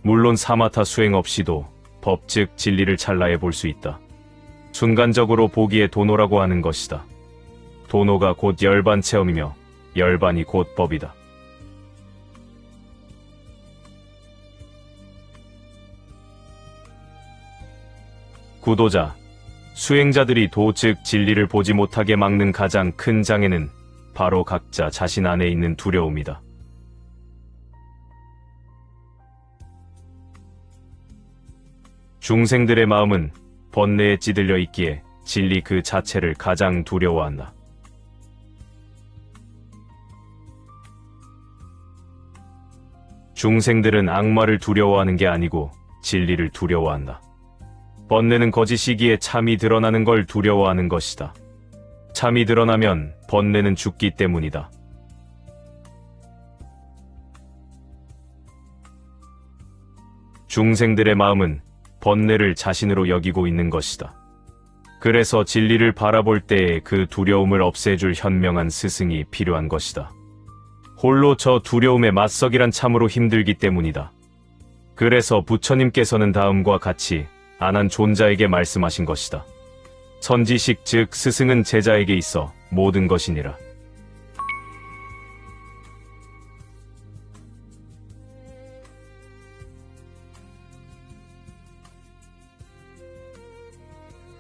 물론 사마타 수행 없이도 법, 즉 진리를 찰나에 볼 수 있다. 순간적으로 보기에 도노라고 하는 것이다. 도노가 곧 열반 체험이며 열반이 곧 법이다. 구도자, 수행자들이 도, 즉 진리를 보지 못하게 막는 가장 큰 장애는 바로 각자 자신 안에 있는 두려움이다. 중생들의 마음은 번뇌에 찌들려 있기에 진리 그 자체를 가장 두려워한다. 중생들은 악마를 두려워하는 게 아니고 진리를 두려워한다. 번뇌는 거짓이기에 참이 드러나는 걸 두려워하는 것이다. 참이 드러나면 번뇌는 죽기 때문이다. 중생들의 마음은 번뇌를 자신으로 여기고 있는 것이다. 그래서 진리를 바라볼 때에 그 두려움을 없애줄 현명한 스승이 필요한 것이다. 홀로 저 두려움에 맞서기란 참으로 힘들기 때문이다. 그래서 부처님께서는 다음과 같이 안한 존자에게 말씀하신 것이다. 선지식 즉 스승은 제자에게 있어 모든 것이니라.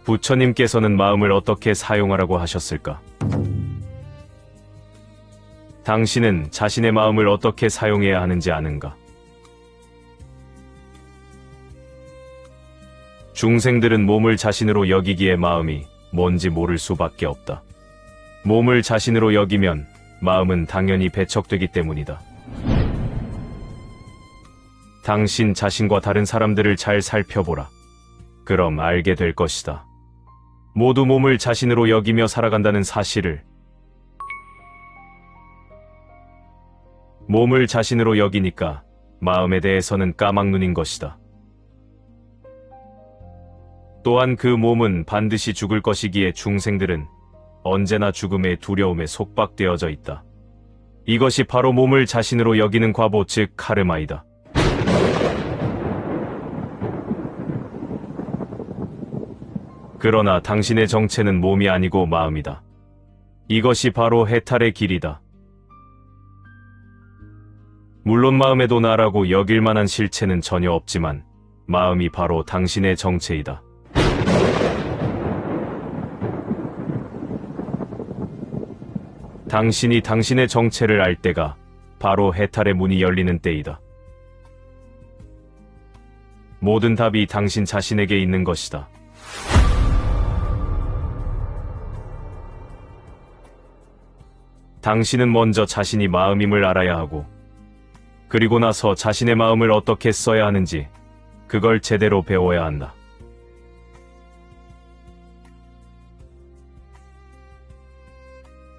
부처님께서는 마음을 어떻게 사용하라고 하셨을까? 당신은 자신의 마음을 어떻게 사용해야 하는지 아는가? 중생들은 몸을 자신으로 여기기에 마음이 뭔지 모를 수밖에 없다. 몸을 자신으로 여기면 마음은 당연히 배척되기 때문이다. 당신 자신과 다른 사람들을 잘 살펴보라. 그럼 알게 될 것이다. 모두 몸을 자신으로 여기며 살아간다는 사실을. 몸을 자신으로 여기니까 마음에 대해서는 까막눈인 것이다. 또한 그 몸은 반드시 죽을 것이기에 중생들은 언제나 죽음의 두려움에 속박되어져 있다. 이것이 바로 몸을 자신으로 여기는 과보 즉 카르마이다. 그러나 당신의 정체는 몸이 아니고 마음이다. 이것이 바로 해탈의 길이다. 물론 마음에도 나라고 여길 만한 실체는 전혀 없지만 마음이 바로 당신의 정체이다. 당신이 당신의 정체를 알 때가 바로 해탈의 문이 열리는 때이다. 모든 답이 당신 자신에게 있는 것이다. 당신은 먼저 자신이 마음임을 알아야 하고 그리고 나서 자신의 마음을 어떻게 써야 하는지 그걸 제대로 배워야 한다.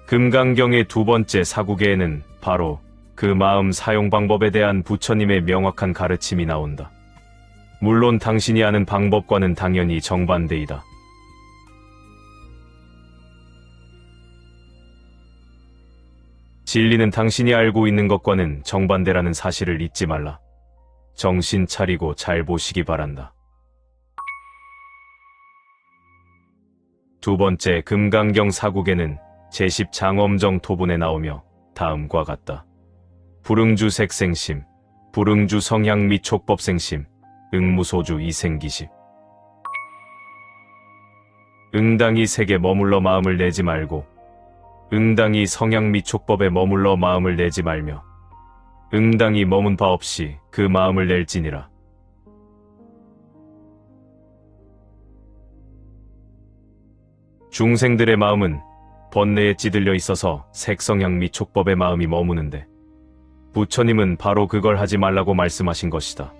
금강경의 두 번째 사구계에는 바로 그 마음 사용 방법에 대한 부처님의 명확한 가르침이 나온다. 물론 당신이 아는 방법과는 당연히 정반대이다. 진리는 당신이 알고 있는 것과는 정반대라는 사실을 잊지 말라. 정신 차리고 잘 보시기 바란다. 두 번째 금강경 사국에는 제10장엄정 토분에 나오며 다음과 같다. 불응주 색생심, 불응주 성향 및 촉법생심, 응무소주 이생기심. 응당이 색에 머물러 마음을 내지 말고 응당이 성향 및 촉법에 머물러 마음을 내지 말며 응당이 머문 바 없이 그 마음을 낼지니라. 중생들의 마음은 번뇌에 찌들려 있어서 색성향 및 촉법의 마음이 머무는데 부처님은 바로 그걸 하지 말라고 말씀하신 것이다.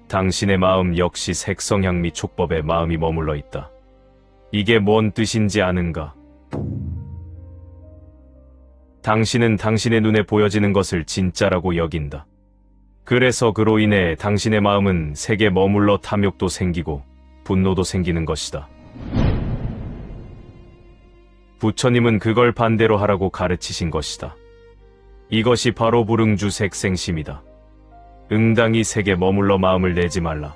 당신의 마음 역시 색성향 및 촉법의 마음이 머물러 있다. 이게 뭔 뜻인지 아는가? 당신은 당신의 눈에 보여지는 것을 진짜라고 여긴다. 그래서 그로 인해 당신의 마음은 색에 머물러 탐욕도 생기고 분노도 생기는 것이다. 부처님은 그걸 반대로 하라고 가르치신 것이다. 이것이 바로 불응주 색생심이다. 응당이 색에 머물러 마음을 내지 말라.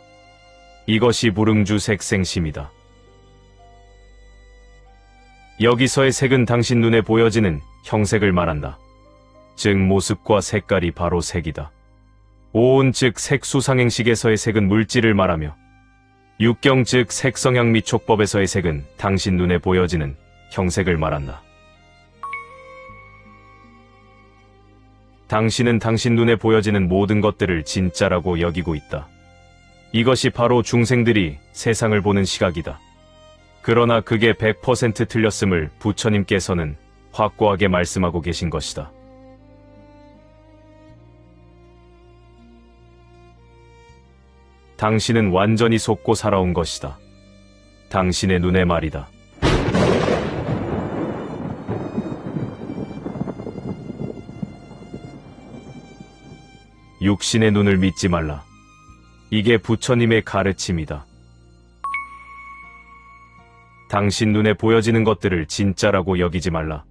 이것이 불응주 색생심이다. 여기서의 색은 당신 눈에 보여지는 형색을 말한다. 즉 모습과 색깔이 바로 색이다. 오온 즉 색수상행식에서의 색은 물질을 말하며 육경 즉 색성향 및 촉법에서의 색은 당신 눈에 보여지는 형색을 말한다. 당신은 당신 눈에 보여지는 모든 것들을 진짜라고 여기고 있다. 이것이 바로 중생들이 세상을 보는 시각이다. 그러나 그게 100% 틀렸음을 부처님께서는 확고하게 말씀하고 계신 것이다. 당신은 완전히 속고 살아온 것이다. 당신의 눈에 말이다. 육신의 눈을 믿지 말라. 이게 부처님의 가르침이다. 당신 눈에 보여지는 것들을 진짜라고 여기지 말라.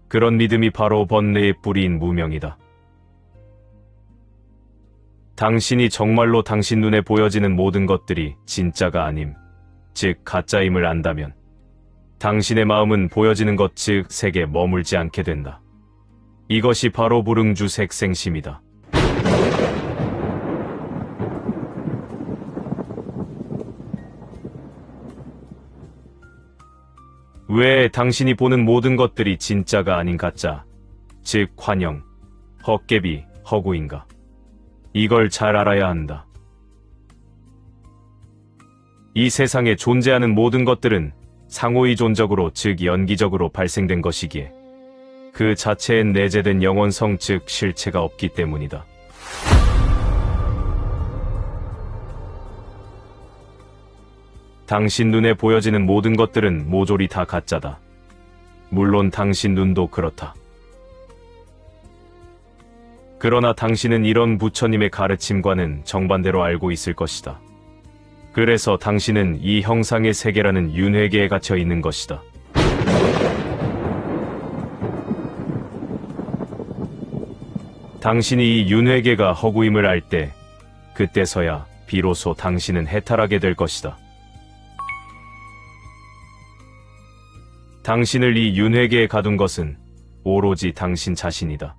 그런 믿음이 바로 번뇌의 뿌리인 무명이다. 당신이 정말로 당신 눈에 보여지는 모든 것들이 진짜가 아님, 즉 가짜임을 안다면 당신의 마음은 보여지는 것 즉 색에 머물지 않게 된다. 이것이 바로 불응주 색생심이다. 왜 당신이 보는 모든 것들이 진짜가 아닌 가짜, 즉 환영, 헛개비, 허구인가? 이걸 잘 알아야 한다. 이 세상에 존재하는 모든 것들은 상호이존적으로 즉 연기적으로 발생된 것이기에 그 자체엔 내재된 영원성 즉 실체가 없기 때문이다. 당신 눈에 보여지는 모든 것들은 모조리 다 가짜다. 물론 당신 눈도 그렇다. 그러나 당신은 이런 부처님의 가르침과는 정반대로 알고 있을 것이다. 그래서 당신은 이 형상의 세계라는 윤회계에 갇혀 있는 것이다. 당신이 이 윤회계가 허구임을 알 때, 그때서야 비로소 당신은 해탈하게 될 것이다. 당신을 이 윤회계에 가둔 것은 오로지 당신 자신이다.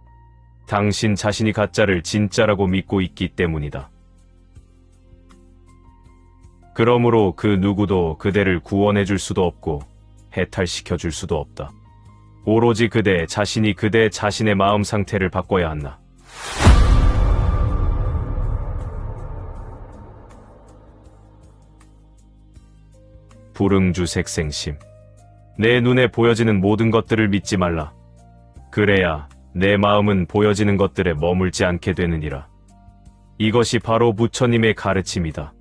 당신 자신이 가짜를 진짜라고 믿고 있기 때문이다. 그러므로 그 누구도 그대를 구원해 줄 수도 없고 해탈시켜 줄 수도 없다. 오로지 그대 자신이 그대 자신의 마음 상태를 바꿔야 한다. 불응주 색생심. 내 눈에 보여지는 모든 것들을 믿지 말라. 그래야 내 마음은 보여지는 것들에 머물지 않게 되느니라. 이것이 바로 부처님의 가르침이다.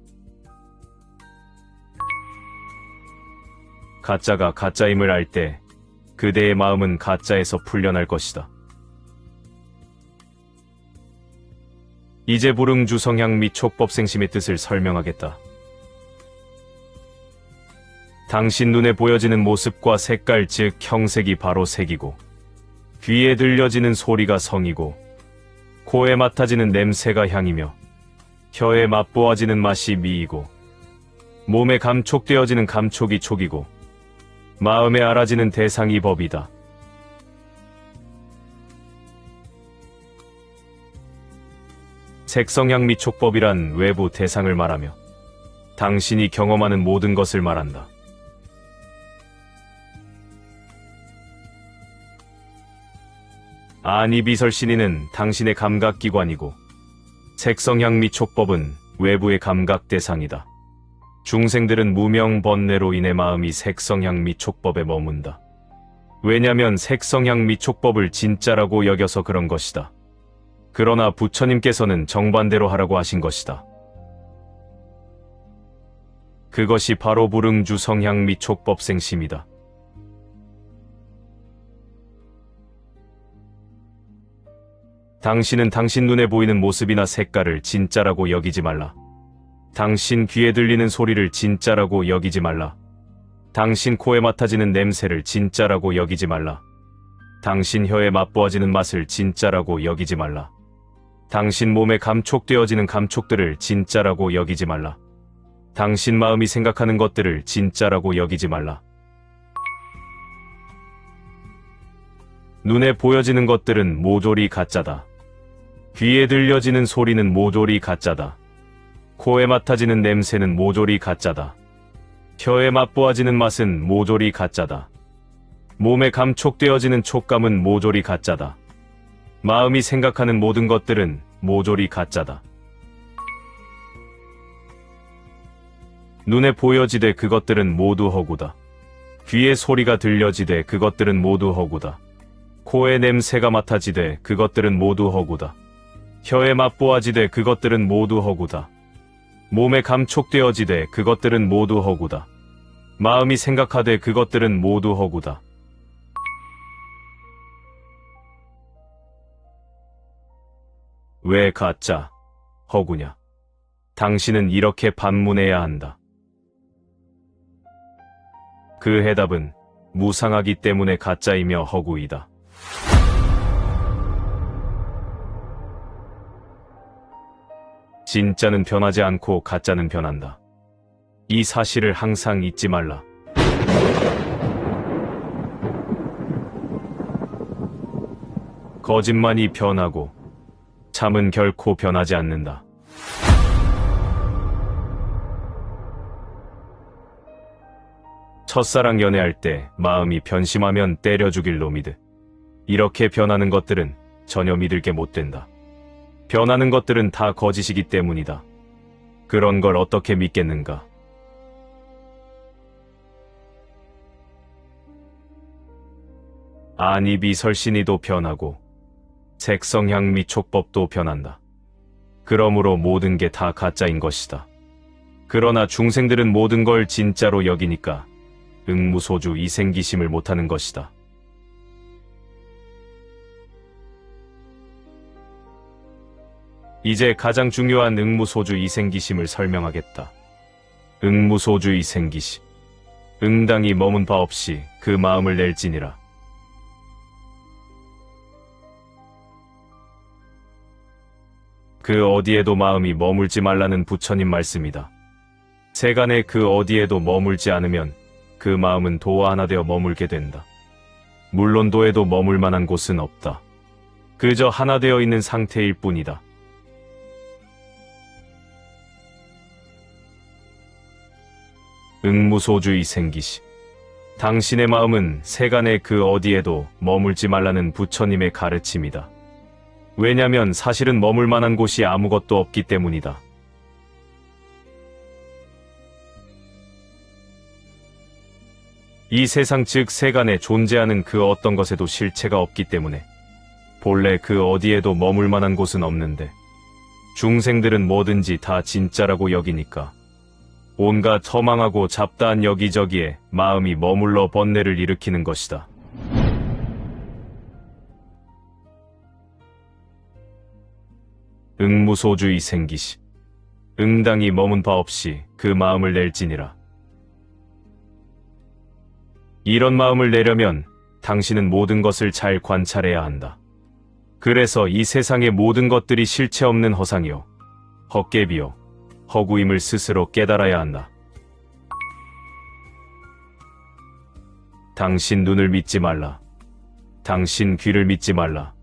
가짜가 가짜임을 알 때 그대의 마음은 가짜에서 풀려날 것이다. 이제 불응주 성향 및 촉법생심의 뜻을 설명하겠다. 당신 눈에 보여지는 모습과 색깔 즉 형색이 바로 색이고 귀에 들려지는 소리가 성이고 코에 맡아지는 냄새가 향이며 혀에 맛보아지는 맛이 미이고 몸에 감촉되어지는 감촉이 촉이고 마음에 알아지는 대상이 법이다. 색성향 및 촉법이란 외부 대상을 말하며 당신이 경험하는 모든 것을 말한다. 아니비설신이는 당신의 감각기관이고 색성향 및 촉법은 외부의 감각 대상이다. 중생들은 무명 번뇌로 인해 마음이 색성향 및 촉법에 머문다. 왜냐면 색성향 및 촉법을 진짜라고 여겨서 그런 것이다. 그러나 부처님께서는 정반대로 하라고 하신 것이다. 그것이 바로 불응주 성향 및 촉법 생심이다. 당신은 당신 눈에 보이는 모습이나 색깔을 진짜라고 여기지 말라. 당신 귀에 들리는 소리를 진짜라고 여기지 말라. 당신 코에 맡아지는 냄새를 진짜라고 여기지 말라. 당신 혀에 맛보아지는 맛을 진짜라고 여기지 말라. 당신 몸에 감촉되어지는 감촉들을 진짜라고 여기지 말라. 당신 마음이 생각하는 것들을 진짜라고 여기지 말라. 눈에 보여지는 것들은 모조리 가짜다. 귀에 들려지는 소리는 모조리 가짜다. 코에 맡아지는 냄새는 모조리 가짜다. 혀에 맛보아지는 맛은 모조리 가짜다. 몸에 감촉되어지는 촉감은 모조리 가짜다. 마음이 생각하는 모든 것들은 모조리 가짜다. 눈에 보여지되 그것들은 모두 허구다. 귀에 소리가 들려지되 그것들은 모두 허구다. 코에 냄새가 맡아지되 그것들은 모두 허구다. 혀에 맛보아지되 그것들은 모두 허구다. 몸에 감촉되어지되 그것들은 모두 허구다. 마음이 생각하되 그것들은 모두 허구다. 왜 가짜, 허구냐? 당신은 이렇게 반문해야 한다. 그 해답은 무상하기 때문에 가짜이며 허구이다. 진짜는 변하지 않고 가짜는 변한다. 이 사실을 항상 잊지 말라. 거짓말이 변하고 참은 결코 변하지 않는다. 첫사랑 연애할 때 마음이 변심하면 때려 죽일 놈이듯 이렇게 변하는 것들은 전혀 믿을 게 못 된다. 변하는 것들은 다 거짓이기 때문이다. 그런 걸 어떻게 믿겠는가? 안입이 설신이도 변하고 색성향 및 촉법도 변한다. 그러므로 모든 게 다 가짜인 것이다. 그러나 중생들은 모든 걸 진짜로 여기니까 응무소주 이생기심을 못하는 것이다. 이제 가장 중요한 응무소주 이생기심을 설명하겠다. 응무소주 이생기심. 응당이 머문 바 없이 그 마음을 낼지니라. 그 어디에도 마음이 머물지 말라는 부처님 말씀이다. 세간에 그 어디에도 머물지 않으면 그 마음은 도 하나 되어 머물게 된다. 물론 도에도 머물 만한 곳은 없다. 그저 하나 되어 있는 상태일 뿐이다. 응무소주의 생기시. 당신의 마음은 세간의 그 어디에도 머물지 말라는 부처님의 가르침이다. 왜냐면 사실은 머물 만한 곳이 아무것도 없기 때문이다. 이 세상 즉 세간에 존재하는 그 어떤 것에도 실체가 없기 때문에 본래 그 어디에도 머물 만한 곳은 없는데 중생들은 뭐든지 다 진짜라고 여기니까 온갖 허망하고 잡다한 여기저기에 마음이 머물러 번뇌를 일으키는 것이다. 응무소주의 생기시. 응당이 머문 바 없이 그 마음을 낼지니라. 이런 마음을 내려면 당신은 모든 것을 잘 관찰해야 한다. 그래서 이 세상의 모든 것들이 실체 없는 허상이요, 헛개비요, 허구임을 스스로 깨달아야 한다. 당신 눈을 믿지 말라. 당신 귀를 믿지 말라.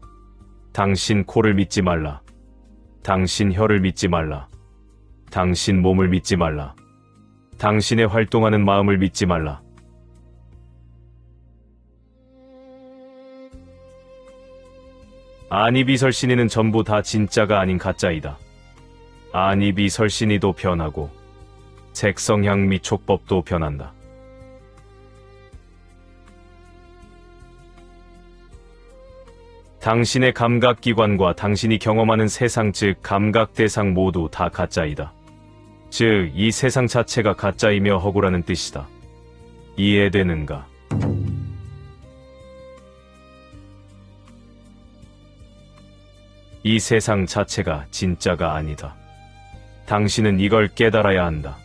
당신 코를 믿지 말라. 당신 혀를 믿지 말라. 당신 몸을 믿지 말라. 당신의 활동하는 마음을 믿지 말라. 안이비설신이는 전부 다 진짜가 아닌 가짜이다. 안이비설신이도 변하고 색성향 및 촉법도 변한다. 당신의 감각기관과 당신이 경험하는 세상 즉 감각대상 모두 다 가짜이다. 즉 이 세상 자체가 가짜이며 허구라는 뜻이다. 이해되는가? 이 세상 자체가 진짜가 아니다. 당신은 이걸 깨달아야 한다.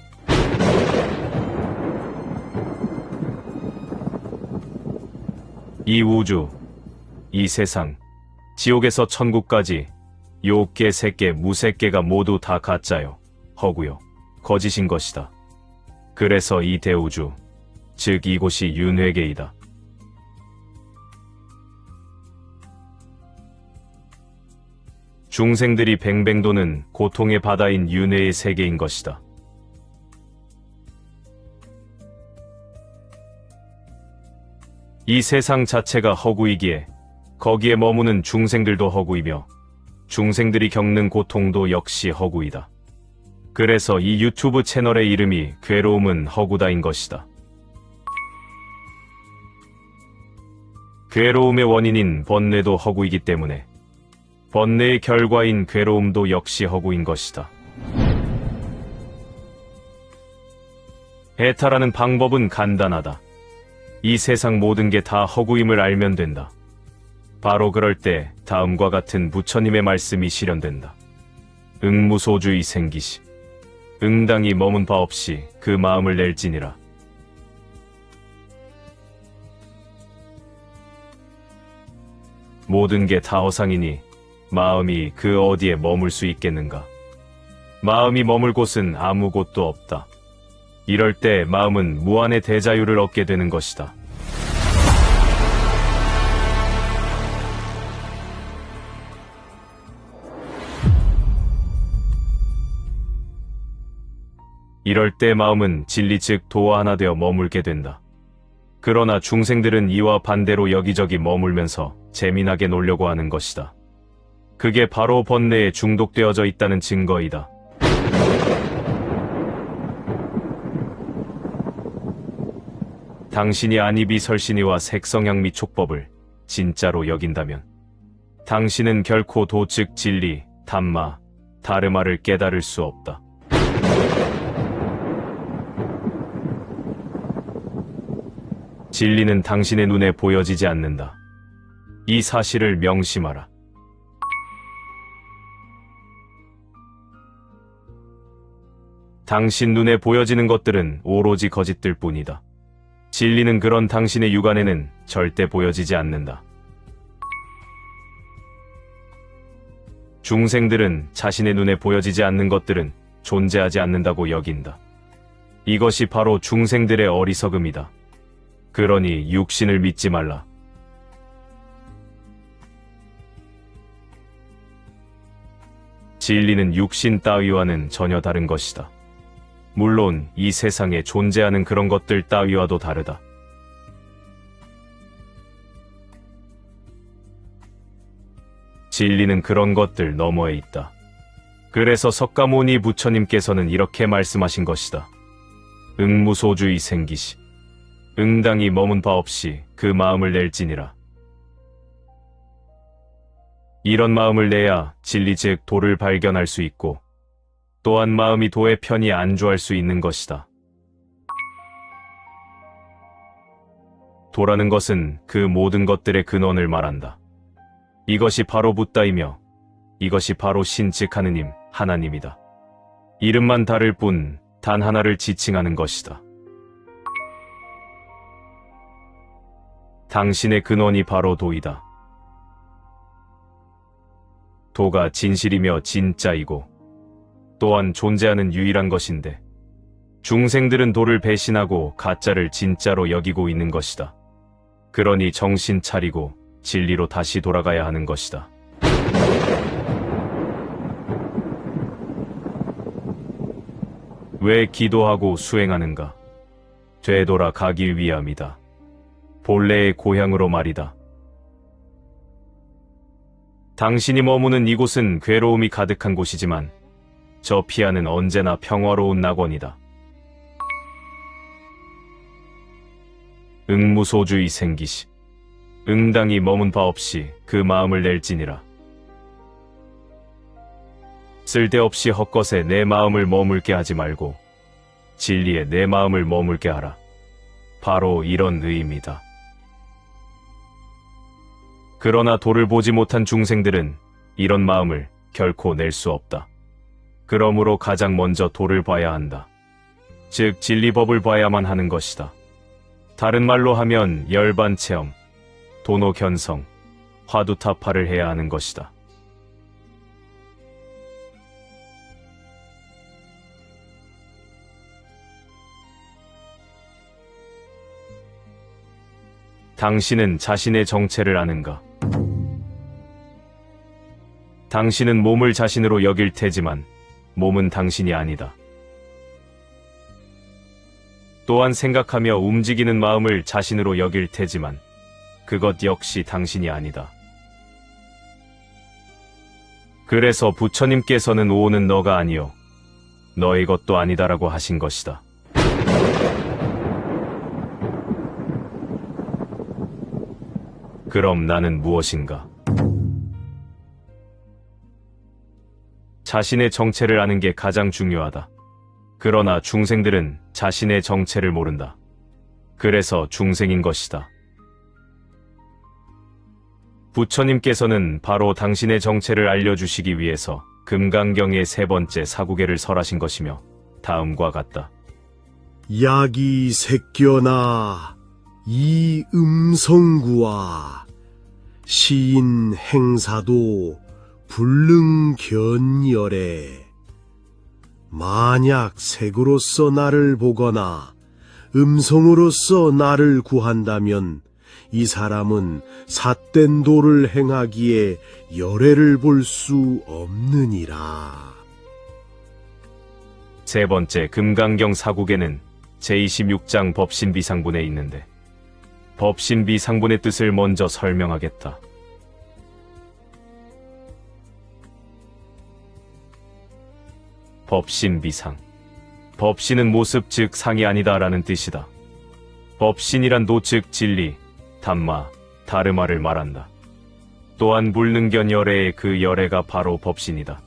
이 우주, 이 세상, 지옥에서 천국까지 요괴, 새괴, 무새괴가 모두 다 가짜요, 허구요, 거짓인 것이다. 그래서 이 대우주, 즉 이곳이 윤회계이다. 중생들이 뱅뱅 도는 고통의 바다인 윤회의 세계인 것이다. 이 세상 자체가 허구이기에 거기에 머무는 중생들도 허구이며 중생들이 겪는 고통도 역시 허구이다. 그래서 이 유튜브 채널의 이름이 괴로움은 허구다인 것이다. 괴로움의 원인인 번뇌도 허구이기 때문에 번뇌의 결과인 괴로움도 역시 허구인 것이다. 해탈하는 방법은 간단하다. 이 세상 모든 게 다 허구임을 알면 된다. 바로 그럴 때 다음과 같은 부처님의 말씀이 실현된다. 응무소주의 생기시. 응당이 머문 바 없이 그 마음을 낼지니라. 모든 게 다 허상이니 마음이 그 어디에 머물 수 있겠는가? 마음이 머물 곳은 아무 곳도 없다. 이럴 때 마음은 무한의 대자유를 얻게 되는 것이다. 이럴 때 마음은 진리 즉 도와 하나 되어 머물게 된다. 그러나 중생들은 이와 반대로 여기저기 머물면서 재미나게 놀려고 하는 것이다. 그게 바로 번뇌에 중독되어져 있다는 증거이다. 당신이 안이비설신이와 색성향미 촉법을 진짜로 여긴다면 당신은 결코 도 즉 진리, 담마, 다르마를 깨달을 수 없다. 진리는 당신의 눈에 보여지지 않는다. 이 사실을 명심하라. 당신 눈에 보여지는 것들은 오로지 거짓들 뿐이다. 진리는 그런 당신의 육안에는 절대 보여지지 않는다. 중생들은 자신의 눈에 보여지지 않는 것들은 존재하지 않는다고 여긴다. 이것이 바로 중생들의 어리석음이다. 그러니 육신을 믿지 말라. 진리는 육신 따위와는 전혀 다른 것이다. 물론 이 세상에 존재하는 그런 것들 따위와도 다르다. 진리는 그런 것들 너머에 있다. 그래서 석가모니 부처님께서는 이렇게 말씀하신 것이다. 응무소주의 생기시. 응당이 머문 바 없이 그 마음을 낼지니라. 이런 마음을 내야 진리 즉 도를 발견할 수 있고 또한 마음이 도에 편히 안주할 수 있는 것이다. 도라는 것은 그 모든 것들의 근원을 말한다. 이것이 바로 붓다이며 이것이 바로 신 즉 하느님, 하나님이다. 이름만 다를 뿐 단 하나를 지칭하는 것이다. 당신의 근원이 바로 도이다. 도가 진실이며 진짜이고 또한 존재하는 유일한 것인데 중생들은 도를 배신하고 가짜를 진짜로 여기고 있는 것이다. 그러니 정신 차리고 진리로 다시 돌아가야 하는 것이다. 왜 기도하고 수행하는가? 되돌아가기 위함이다. 본래의 고향으로 말이다. 당신이 머무는 이곳은 괴로움이 가득한 곳이지만 저 피아는 언제나 평화로운 낙원이다. 응무소주의 생기시. 응당이 머문 바 없이 그 마음을 낼지니라. 쓸데없이 헛것에 내 마음을 머물게 하지 말고 진리에 내 마음을 머물게 하라. 바로 이런 의미다. 그러나 도를 보지 못한 중생들은 이런 마음을 결코 낼 수 없다. 그러므로 가장 먼저 도를 봐야 한다. 즉 진리법을 봐야만 하는 것이다. 다른 말로 하면 열반체험, 도노견성, 화두타파를 해야 하는 것이다. 당신은 자신의 정체를 아는가? 당신은 몸을 자신으로 여길 테지만 몸은 당신이 아니다. 또한 생각하며 움직이는 마음을 자신으로 여길 테지만 그것 역시 당신이 아니다. 그래서 부처님께서는 오는 너가 아니요 너의 것도 아니다라고 하신 것이다. 그럼 나는 무엇인가? 자신의 정체를 아는 게 가장 중요하다. 그러나 중생들은 자신의 정체를 모른다. 그래서 중생인 것이다. 부처님께서는 바로 당신의 정체를 알려주시기 위해서 금강경의 세 번째 사구계를 설하신 것이며 다음과 같다. 약이 새겨나 이 음성구와 시인 행사도 불능견열에 만약 색으로서 나를 보거나 음성으로서 나를 구한다면 이 사람은 삿된 도를 행하기에 열애를 볼 수 없느니라. 세 번째 금강경 사구계는 제26장 법신비상분에 있는데 법신비상분의 뜻을 먼저 설명하겠다. 법신비상. 법신은 모습 즉 상이 아니다라는 뜻이다. 법신이란 노 즉 진리, 담마, 다르마를 말한다. 또한 불능견 열애의 그 열애가 바로 법신이다.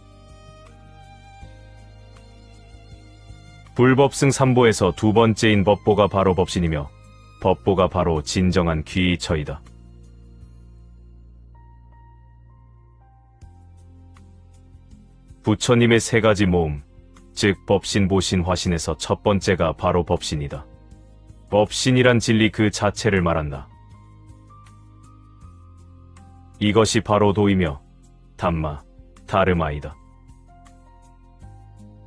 불법승 삼보에서 두 번째인 법보가 바로 법신이며 법보가 바로 진정한 귀의처이다. 부처님의 세 가지 모음, 즉 법신, 보신, 화신에서 첫 번째가 바로 법신이다. 법신이란 진리 그 자체를 말한다. 이것이 바로 도이며 담마, 다르마이다.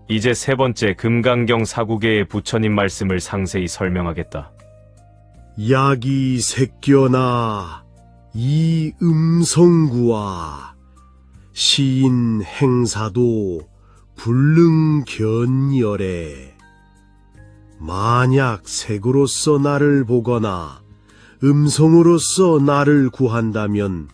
이제 세 번째 금강경 사구계의 부처님 말씀을 상세히 설명하겠다. 약이 새겨나 이 음성구와 시인 행사도 불능견열에 만약 색으로서 나를 보거나 음성으로서 나를 구한다면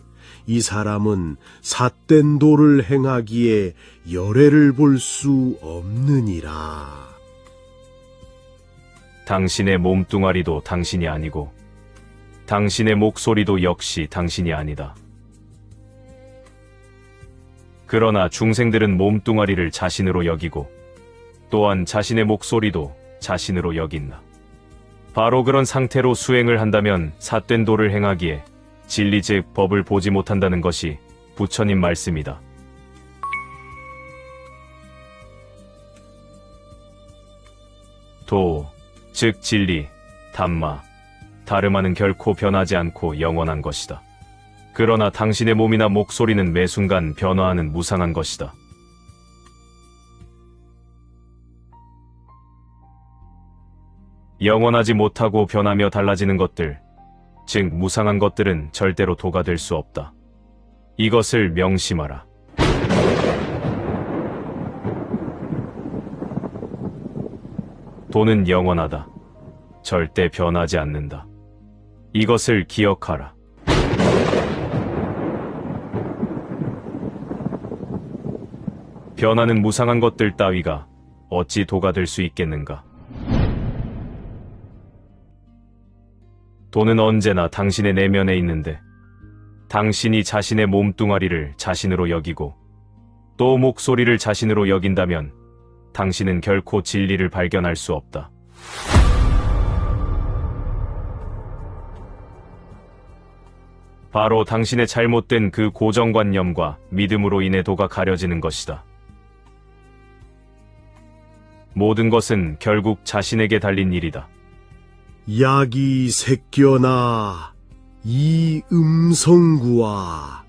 이 사람은 삿된 도를 행하기에 열애를 볼 수 없느니라. 당신의 몸뚱아리도 당신이 아니고 당신의 목소리도 역시 당신이 아니다. 그러나 중생들은 몸뚱아리를 자신으로 여기고 또한 자신의 목소리도 자신으로 여긴다. 바로 그런 상태로 수행을 한다면 삿된 도를 행하기에 진리 즉 법을 보지 못한다는 것이 부처님 말씀이다. 도, 즉 진리, 담마, 다르마는 결코 변하지 않고 영원한 것이다. 그러나 당신의 몸이나 목소리는 매 순간 변화하는 무상한 것이다. 영원하지 못하고 변하며 달라지는 것들, 즉 무상한 것들은 절대로 도가 될 수 없다. 이것을 명심하라. 도는 영원하다. 절대 변하지 않는다. 이것을 기억하라. 변하는 무상한 것들 따위가 어찌 도가 될 수 있겠는가? 도는 언제나 당신의 내면에 있는데 당신이 자신의 몸뚱아리를 자신으로 여기고 또 목소리를 자신으로 여긴다면 당신은 결코 진리를 발견할 수 없다. 바로 당신의 잘못된 그 고정관념과 믿음으로 인해 도가 가려지는 것이다. 모든 것은 결국 자신에게 달린 일이다. 약이 새겨나 이 음성구와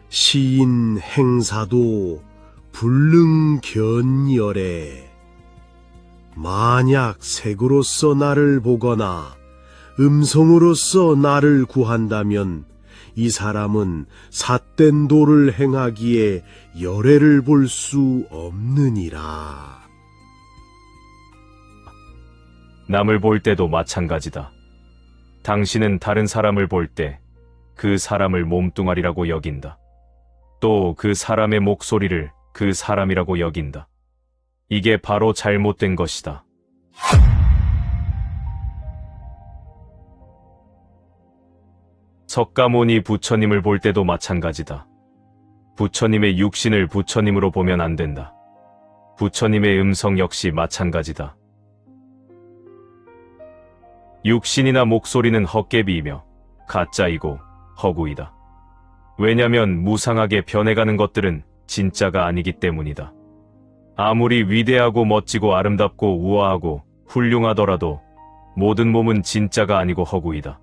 시인 행사도 불능견열에 만약 색으로서 나를 보거나 음성으로서 나를 구한다면 이 사람은 삿된 도를 행하기에 열애를 볼 수 없느니라. 남을 볼 때도 마찬가지다. 당신은 다른 사람을 볼 때 그 사람을 몸뚱아리라고 여긴다. 또 그 사람의 목소리를 그 사람이라고 여긴다. 이게 바로 잘못된 것이다. 석가모니 부처님을 볼 때도 마찬가지다. 부처님의 육신을 부처님으로 보면 안 된다. 부처님의 음성 역시 마찬가지다. 육신이나 목소리는 헛개비이며 가짜이고 허구이다. 왜냐면 무상하게 변해가는 것들은 진짜가 아니기 때문이다. 아무리 위대하고 멋지고 아름답고 우아하고 훌륭하더라도 모든 몸은 진짜가 아니고 허구이다.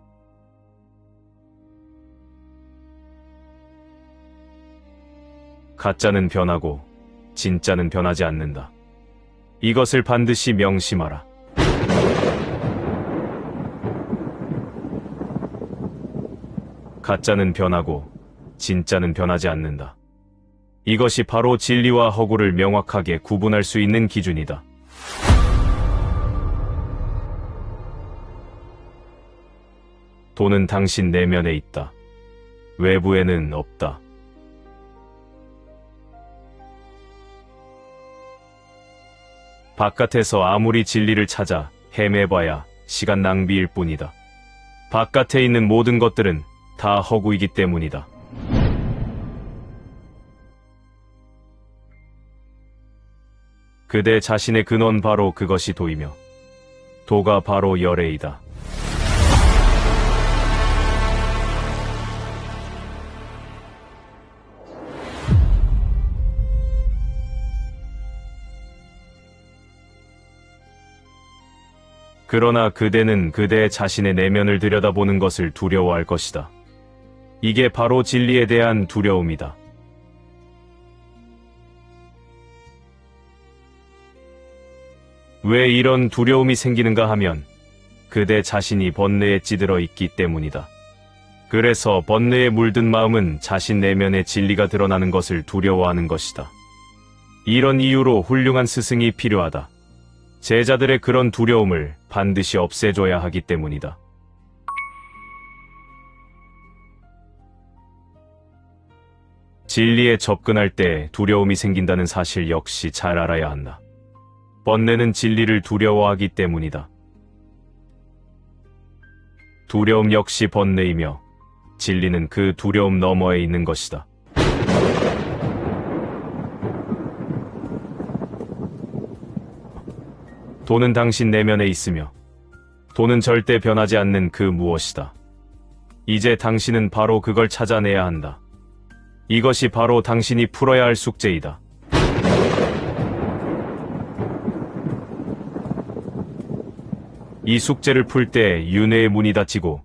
가짜는 변하고 진짜는 변하지 않는다. 이것을 반드시 명심하라. 가짜는 변하고 진짜는 변하지 않는다. 이것이 바로 진리와 허구를 명확하게 구분할 수 있는 기준이다. 돈은 당신 내면에 있다. 외부에는 없다. 바깥에서 아무리 진리를 찾아 헤매봐야 시간 낭비일 뿐이다. 바깥에 있는 모든 것들은 다 허구이기 때문이다. 그대 자신의 근원 바로 그것이 도이며 도가 바로 열애이다. 그러나 그대는 그대 자신의 내면을 들여다보는 것을 두려워할 것이다. 이게 바로 진리에 대한 두려움이다. 왜 이런 두려움이 생기는가 하면 그대 자신이 번뇌에 찌들어 있기 때문이다. 그래서 번뇌에 물든 마음은 자신 내면의 진리가 드러나는 것을 두려워하는 것이다. 이런 이유로 훌륭한 스승이 필요하다. 제자들의 그런 두려움을 반드시 없애줘야 하기 때문이다. 진리에 접근할 때 두려움이 생긴다는 사실 역시 잘 알아야 한다. 번뇌는 진리를 두려워하기 때문이다. 두려움 역시 번뇌이며 진리는 그 두려움 너머에 있는 것이다. 돈은 당신 내면에 있으며 돈은 절대 변하지 않는 그 무엇이다. 이제 당신은 바로 그걸 찾아내야 한다. 이것이 바로 당신이 풀어야 할 숙제이다. 이 숙제를 풀 때 윤회의 문이 닫히고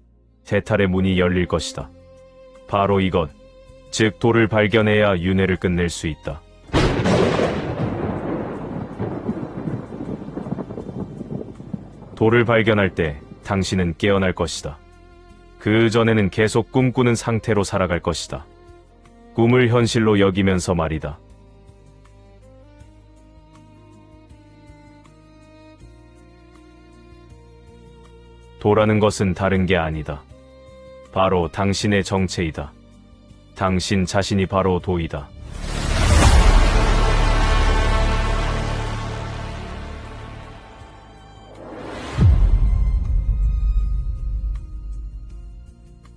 해탈의 문이 열릴 것이다. 바로 이것, 즉 도를 발견해야 윤회를 끝낼 수 있다. 도를 발견할 때 당신은 깨어날 것이다. 그 전에는 계속 꿈꾸는 상태로 살아갈 것이다. 꿈을 현실로 여기면서 말이다. 도라는 것은 다른 게 아니다. 바로 당신의 정체이다. 당신 자신이 바로 도이다.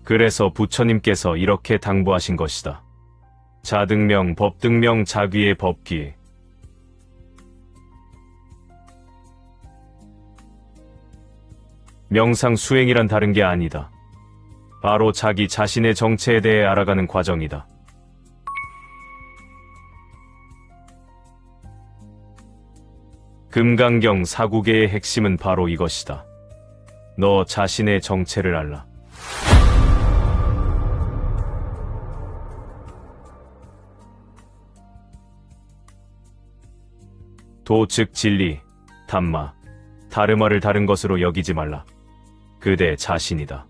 그래서 부처님께서 이렇게 당부하신 것이다. 자등명, 법등명, 자귀의 법귀. 명상 수행이란 다른 게 아니다. 바로 자기 자신의 정체에 대해 알아가는 과정이다. 금강경 사구계의 핵심은 바로 이것이다. 너 자신의 정체를 알라. 도 즉 진리, 담마, 다르마를 다른 것으로 여기지 말라. 그대 자신이다.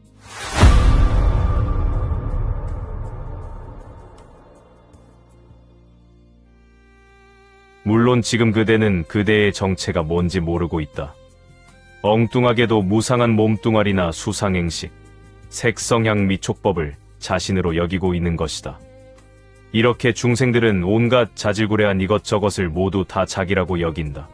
물론 지금 그대는 그대의 정체가 뭔지 모르고 있다. 엉뚱하게도 무상한 몸뚱아리나 수상행식, 색성향 미촉법을 자신으로 여기고 있는 것이다. 이렇게 중생들은 온갖 자질구레한 이것저것을 모두 다 자기라고 여긴다.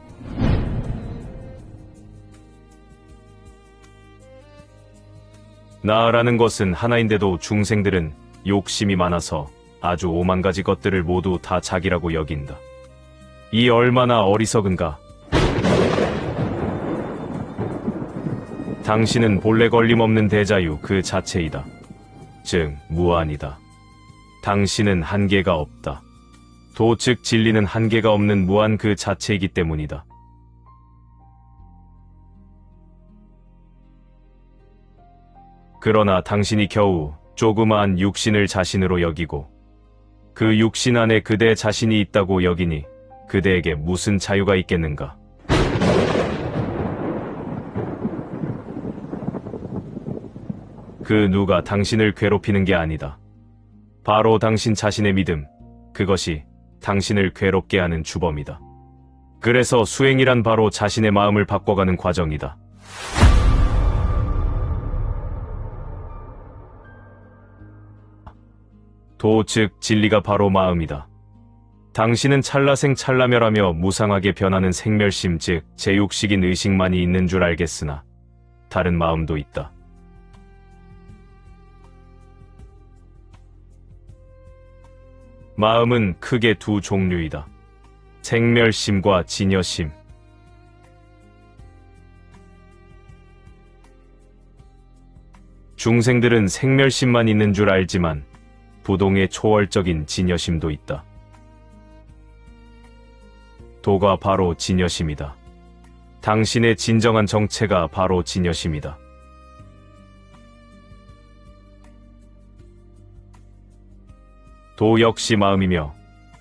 나라는 것은 하나인데도 중생들은 욕심이 많아서 아주 오만 가지 것들을 모두 다 자기라고 여긴다. 이 얼마나 어리석은가. 당신은 본래 걸림없는 대자유 그 자체이다. 즉 무한이다. 당신은 한계가 없다. 도 즉 진리는 한계가 없는 무한 그 자체이기 때문이다. 그러나 당신이 겨우 조그마한 육신을 자신으로 여기고 그 육신 안에 그대 자신이 있다고 여기니 그대에게 무슨 자유가 있겠는가? 그 누가 당신을 괴롭히는 게 아니다. 바로 당신 자신의 믿음, 그것이 당신을 괴롭게 하는 주범이다. 그래서 수행이란 바로 자신의 마음을 바꿔가는 과정이다. 도 즉 진리가 바로 마음이다. 당신은 찰나생찰나멸하며 무상하게 변하는 생멸심 즉 제육식인 의식만이 있는 줄 알겠으나 다른 마음도 있다. 마음은 크게 두 종류이다. 생멸심과 진여심. 중생들은 생멸심만 있는 줄 알지만 부동의 초월적인 진여심도 있다. 도가 바로 진여심이다. 당신의 진정한 정체가 바로 진여심이다. 도 역시 마음이며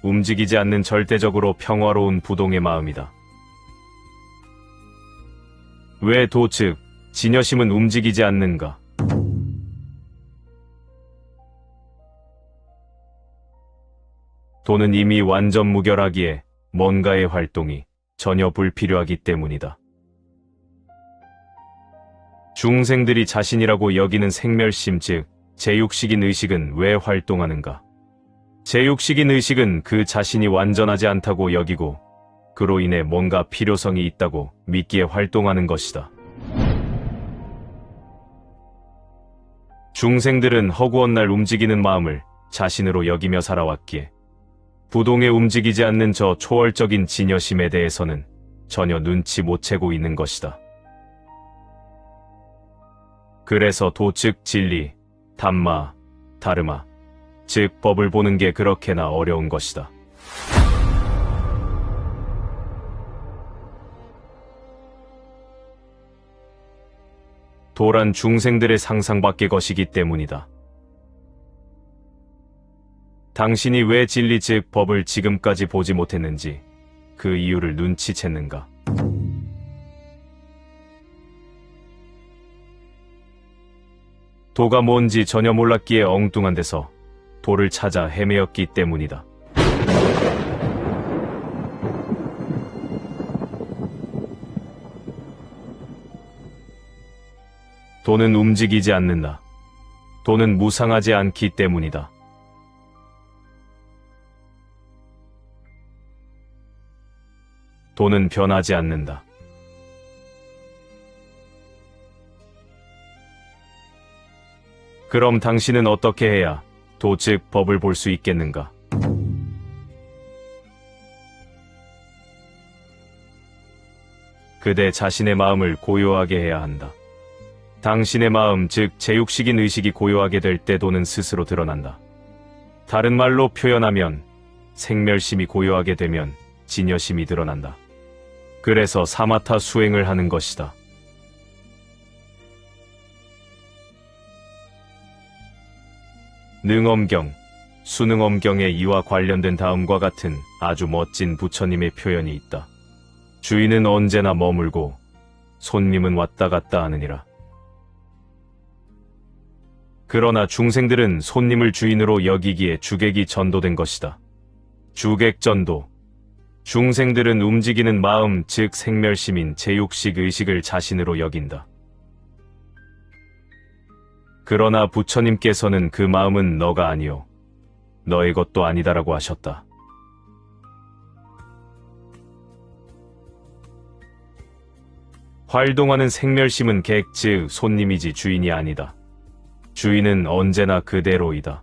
움직이지 않는 절대적으로 평화로운 부동의 마음이다. 왜 도 즉 진여심은 움직이지 않는가? 도는 이미 완전 무결하기에 뭔가의 활동이 전혀 불필요하기 때문이다. 중생들이 자신이라고 여기는 생멸심 즉 제육식인 의식은 왜 활동하는가? 제육식인 의식은 그 자신이 완전하지 않다고 여기고 그로 인해 뭔가 필요성이 있다고 믿기에 활동하는 것이다. 중생들은 허구한 날 움직이는 마음을 자신으로 여기며 살아왔기에 부동에 움직이지 않는 저 초월적인 진여심에 대해서는 전혀 눈치 못 채고 있는 것이다. 그래서 도 즉 진리, 담마, 다르마, 즉 법을 보는 게 그렇게나 어려운 것이다. 도란 중생들의 상상 밖의 것이기 때문이다. 당신이 왜 진리 즉 법을 지금까지 보지 못했는지 그 이유를 눈치챘는가? 도가 뭔지 전혀 몰랐기에 엉뚱한 데서 도를 찾아 헤매었기 때문이다. 도는 움직이지 않는다. 도는 무상하지 않기 때문이다. 도는 변하지 않는다. 그럼 당신은 어떻게 해야 도 즉 법을 볼 수 있겠는가? 그대 자신의 마음을 고요하게 해야 한다. 당신의 마음 즉 제육식인 의식이 고요하게 될 때 도는 스스로 드러난다. 다른 말로 표현하면 생멸심이 고요하게 되면 진여심이 드러난다. 그래서 사마타 수행을 하는 것이다. 능엄경, 수능엄경에 이와 관련된 다음과 같은 아주 멋진 부처님의 표현이 있다. 주인은 언제나 머물고 손님은 왔다 갔다 하느니라. 그러나 중생들은 손님을 주인으로 여기기에 주객이 전도된 것이다. 주객전도. 중생들은 움직이는 마음 즉 생멸심인 제육식 의식을 자신으로 여긴다. 그러나 부처님께서는 그 마음은 너가 아니오. 너의 것도 아니다라고 하셨다. 활동하는 생멸심은 객, 즉 손님이지 주인이 아니다. 주인은 언제나 그대로이다.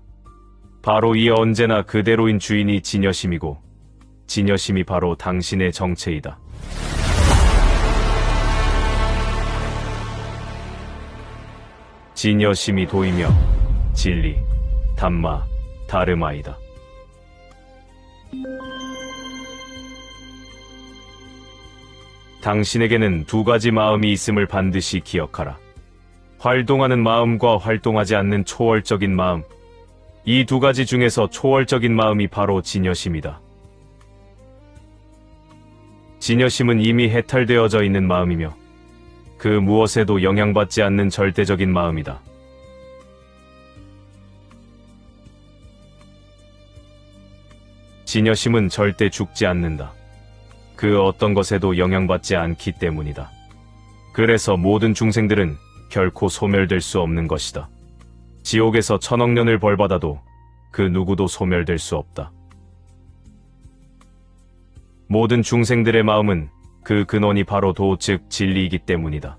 바로 이 언제나 그대로인 주인이 진여심이고 진여심이 바로 당신의 정체이다. 진여심이 도이며 진리, 담마, 다르마이다. 당신에게는 두 가지 마음이 있음을 반드시 기억하라. 활동하는 마음과 활동하지 않는 초월적인 마음. 이 두 가지 중에서 초월적인 마음이 바로 진여심이다. 진여심은 이미 해탈되어져 있는 마음이며 그 무엇에도 영향받지 않는 절대적인 마음이다. 진여심은 절대 죽지 않는다. 그 어떤 것에도 영향받지 않기 때문이다. 그래서 모든 중생들은 결코 소멸될 수 없는 것이다. 지옥에서 1000억 년을 벌받아도 그 누구도 소멸될 수 없다. 모든 중생들의 마음은 그 근원이 바로 도, 즉 진리이기 때문이다.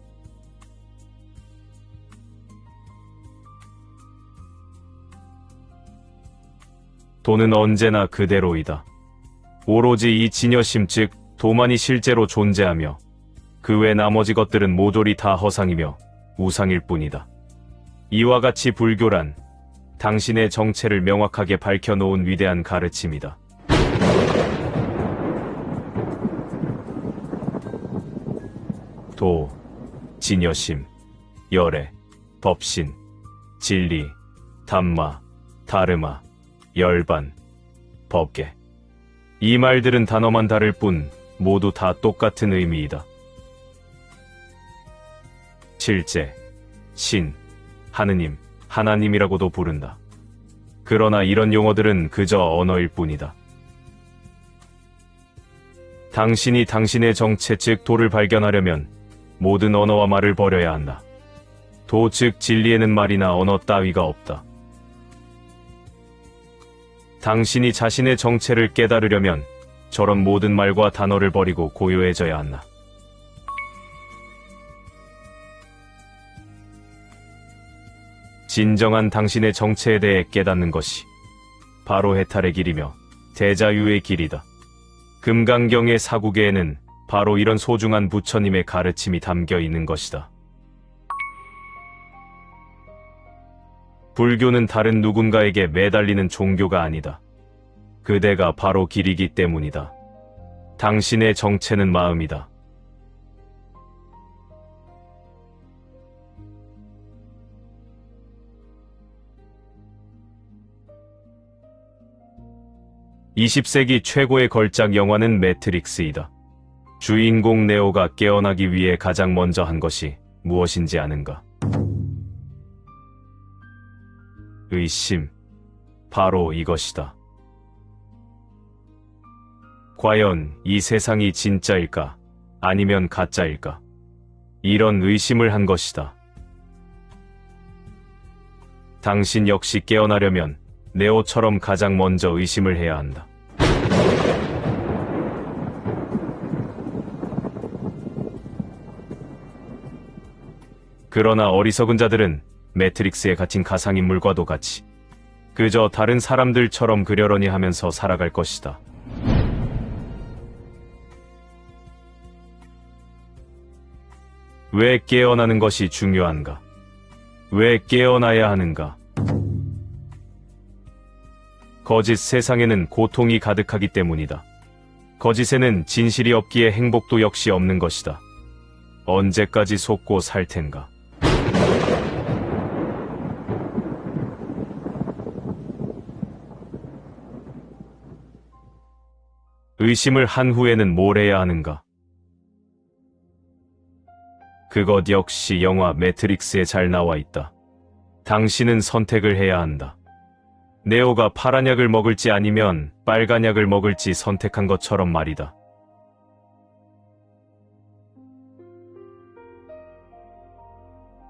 도는 언제나 그대로이다. 오로지 이 진여심, 즉 도만이 실제로 존재하며 그 외 나머지 것들은 모조리 다 허상이며 우상일 뿐이다. 이와 같이 불교란 당신의 정체를 명확하게 밝혀놓은 위대한 가르침이다. 도, 진여심, 열애, 법신, 진리, 담마, 다르마, 열반, 법계. 이 말들은 단어만 다를 뿐 모두 다 똑같은 의미이다. 실제, 신, 하느님, 하나님이라고도 부른다. 그러나 이런 용어들은 그저 언어일 뿐이다. 당신이 당신의 정체, 즉 도를 발견하려면 모든 언어와 말을 버려야 한다. 도, 즉 진리에는 말이나 언어 따위가 없다. 당신이 자신의 정체를 깨달으려면 저런 모든 말과 단어를 버리고 고요해져야 한다. 진정한 당신의 정체에 대해 깨닫는 것이 바로 해탈의 길이며 대자유의 길이다. 금강경의 사구계에는 바로 이런 소중한 부처님의 가르침이 담겨 있는 것이다. 불교는 다른 누군가에게 매달리는 종교가 아니다. 그대가 바로 길이기 때문이다. 당신의 정체는 마음이다. (20세기) 최고의 걸작 영화는 매트릭스이다. 주인공 네오가 깨어나기 위해 가장 먼저 한 것이 무엇인지 아는가? 의심, 바로 이것이다. 과연 이 세상이 진짜일까? 아니면 가짜일까? 이런 의심을 한 것이다. 당신 역시 깨어나려면 네오처럼 가장 먼저 의심을 해야 한다. 그러나 어리석은 자들은 매트릭스에 갇힌 가상인물과도 같이 그저 다른 사람들처럼 그려려니 하면서 살아갈 것이다. 왜 깨어나는 것이 중요한가? 왜 깨어나야 하는가? 거짓 세상에는 고통이 가득하기 때문이다. 거짓에는 진실이 없기에 행복도 역시 없는 것이다. 언제까지 속고 살 텐가? 의심을 한 후에는 뭘 해야 하는가? 그것 역시 영화 매트릭스에 잘 나와 있다. 당신은 선택을 해야 한다. 네오가 파란 약을 먹을지 아니면 빨간 약을 먹을지 선택한 것처럼 말이다.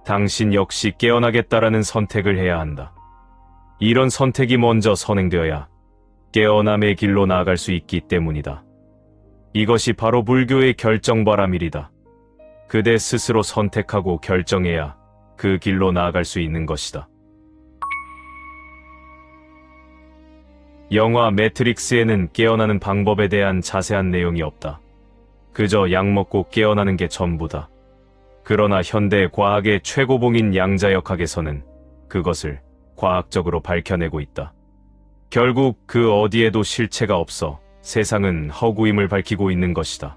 당신 역시 깨어나겠다라는 선택을 해야 한다. 이런 선택이 먼저 선행되어야 깨어남의 길로 나아갈 수 있기 때문이다. 이것이 바로 불교의 결정바람일이다. 그대 스스로 선택하고 결정해야 그 길로 나아갈 수 있는 것이다. 영화 매트릭스에는 깨어나는 방법에 대한 자세한 내용이 없다. 그저 약 먹고 깨어나는 게 전부다. 그러나 현대 과학의 최고봉인 양자역학에서는 그것을 과학적으로 밝혀내고 있다. 결국 그 어디에도 실체가 없어 세상은 허구임을 밝히고 있는 것이다.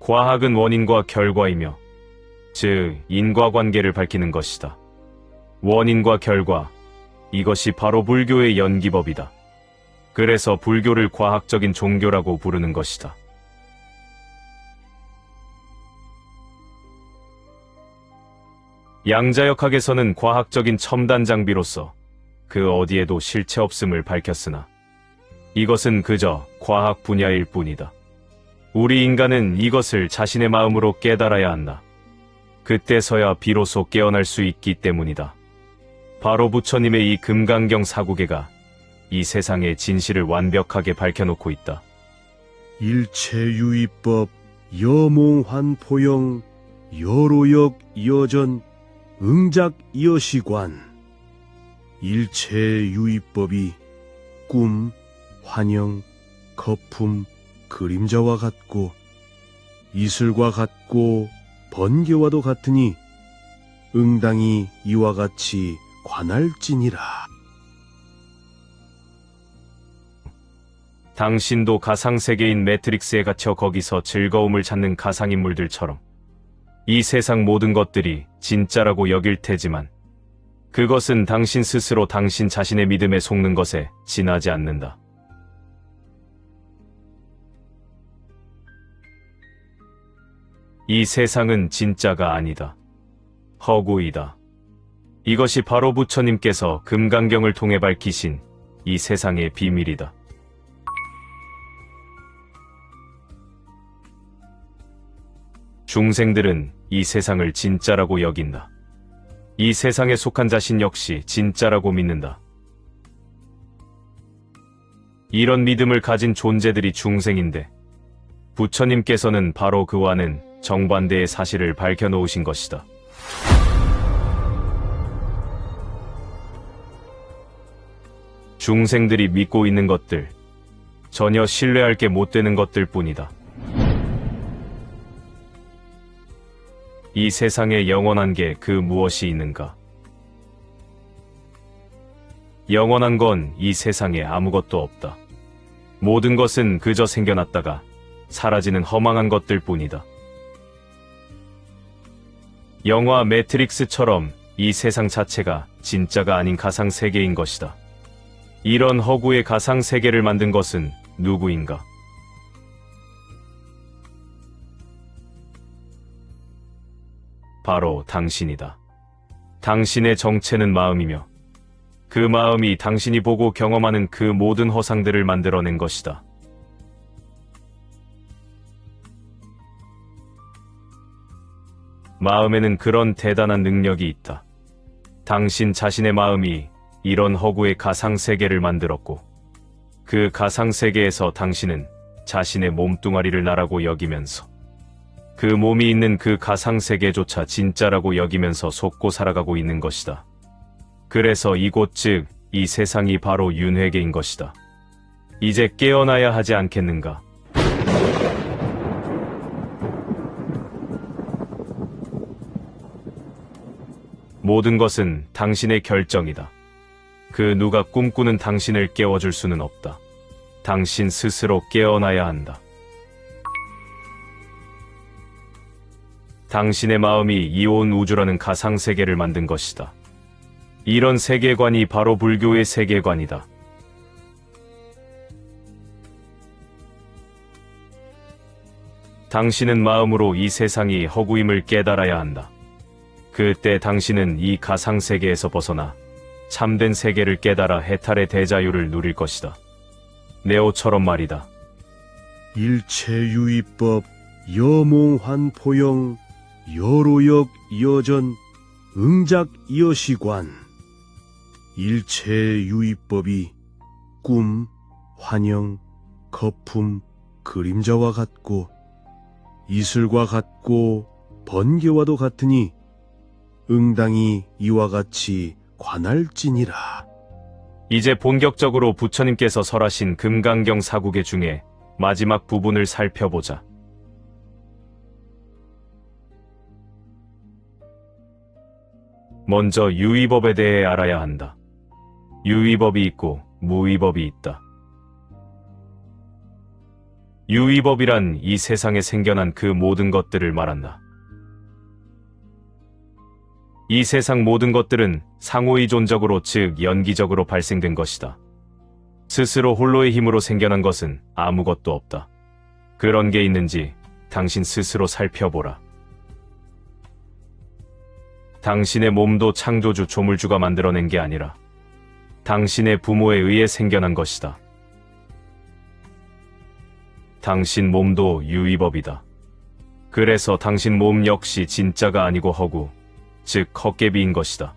과학은 원인과 결과이며, 즉 인과관계를 밝히는 것이다. 원인과 결과, 이것이 바로 불교의 연기법이다. 그래서 불교를 과학적인 종교라고 부르는 것이다. 양자역학에서는 과학적인 첨단 장비로서 그 어디에도 실체 없음을 밝혔으나 이것은 그저 과학 분야일 뿐이다. 우리 인간은 이것을 자신의 마음으로 깨달아야 한다. 그때서야 비로소 깨어날 수 있기 때문이다. 바로 부처님의 이 금강경 사구계가 이 세상의 진실을 완벽하게 밝혀놓고 있다. 일체유의법, 여몽환포영, 여로역, 여전, 응작여시관. 일체유의법이 꿈, 환영, 거품, 그림자와 같고 이슬과 같고 번개와도 같으니 응당이 이와 같이 관할지니라. 당신도 가상세계인 매트릭스에 갇혀 거기서 즐거움을 찾는 가상인물들처럼 이 세상 모든 것들이 진짜라고 여길 테지만 그것은 당신 스스로 당신 자신의 믿음에 속는 것에 지나지 않는다. 이 세상은 진짜가 아니다. 허구이다. 이것이 바로 부처님께서 금강경을 통해 밝히신 이 세상의 비밀이다. 중생들은 이 세상을 진짜라고 여긴다. 이 세상에 속한 자신 역시 진짜라고 믿는다. 이런 믿음을 가진 존재들이 중생인데 부처님께서는 바로 그와는 정반대의 사실을 밝혀놓으신 것이다. 중생들이 믿고 있는 것들, 전혀 신뢰할 게 못 되는 것들 뿐이다. 이 세상에 영원한 게 그 무엇이 있는가? 영원한 건 이 세상에 아무것도 없다. 모든 것은 그저 생겨났다가 사라지는 허망한 것들 뿐이다. 영화 매트릭스처럼 이 세상 자체가 진짜가 아닌 가상세계인 것이다. 이런 허구의 가상세계를 만든 것은 누구인가? 바로 당신이다. 당신의 정체는 마음이며 그 마음이 당신이 보고 경험하는 그 모든 허상들을 만들어낸 것이다. 마음에는 그런 대단한 능력이 있다. 당신 자신의 마음이 이런 허구의 가상세계를 만들었고 그 가상세계에서 당신은 자신의 몸뚱아리를 나라고 여기면서 그 몸이 있는 그 가상세계조차 진짜라고 여기면서 속고 살아가고 있는 것이다. 그래서 이곳 즉 이 세상이 바로 윤회계인 것이다. 이제 깨어나야 하지 않겠는가? 모든 것은 당신의 결정이다. 그 누가 꿈꾸는 당신을 깨워줄 수는 없다. 당신 스스로 깨어나야 한다. 당신의 마음이 이 온 우주라는 가상세계를 만든 것이다. 이런 세계관이 바로 불교의 세계관이다. 당신은 마음으로 이 세상이 허구임을 깨달아야 한다. 그때 당신은 이 가상세계에서 벗어나 참된 세계를 깨달아 해탈의 대자유를 누릴 것이다. 네오처럼 말이다. 일체유의법, 여몽환포영, 여로역 여전 응작 여시관 일체 유의법이 꿈, 환영, 거품, 그림자와 같고 이슬과 같고 번개와도 같으니 응당이 이와 같이 관할지니라. 이제 본격적으로 부처님께서 설하신 금강경 사국의 중에 마지막 부분을 살펴보자. 먼저 유의법에 대해 알아야 한다. 유의법이 있고 무의법이 있다. 유의법이란 이 세상에 생겨난 그 모든 것들을 말한다. 이 세상 모든 것들은 상호의존적으로 즉 연기적으로 발생된 것이다. 스스로 홀로의 힘으로 생겨난 것은 아무것도 없다. 그런 게 있는지 당신 스스로 살펴보라. 당신의 몸도 창조주 조물주가 만들어낸 게 아니라 당신의 부모에 의해 생겨난 것이다. 당신 몸도 유의법이다. 그래서 당신 몸 역시 진짜가 아니고 허구, 즉 헛개비인 것이다.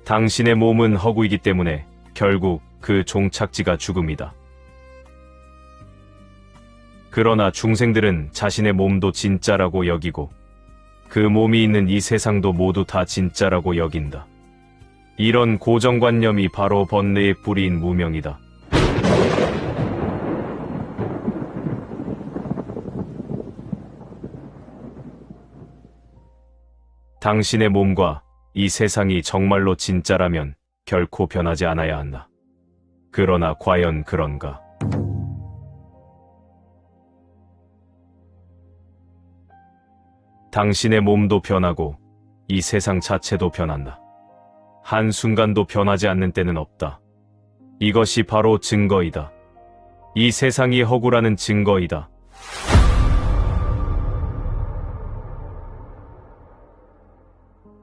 당신의 몸은 허구이기 때문에 결국 그 종착지가 죽음이다. 그러나 중생들은 자신의 몸도 진짜라고 여기고 그 몸이 있는 이 세상도 모두 다 진짜라고 여긴다. 이런 고정관념이 바로 번뇌의 뿌리인 무명이다. 당신의 몸과 이 세상이 정말로 진짜라면 결코 변하지 않아야 한다. 그러나 과연 그런가? 당신의 몸도 변하고 이 세상 자체도 변한다. 한순간도 변하지 않는 때는 없다. 이것이 바로 증거이다. 이 세상이 허구라는 증거이다.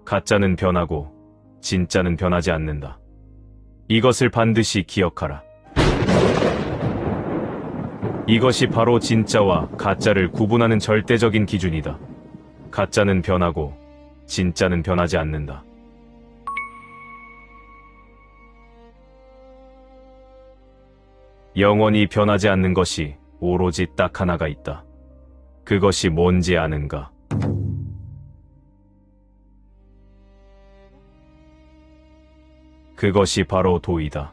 가짜는 변하고 진짜는 변하지 않는다. 이것을 반드시 기억하라. 이것이 바로 진짜와 가짜를 구분하는 절대적인 기준이다. 가짜는 변하고 진짜는 변하지 않는다. 영원히 변하지 않는 것이 오로지 딱 하나가 있다. 그것이 뭔지 아는가? 그것이 바로 도이다.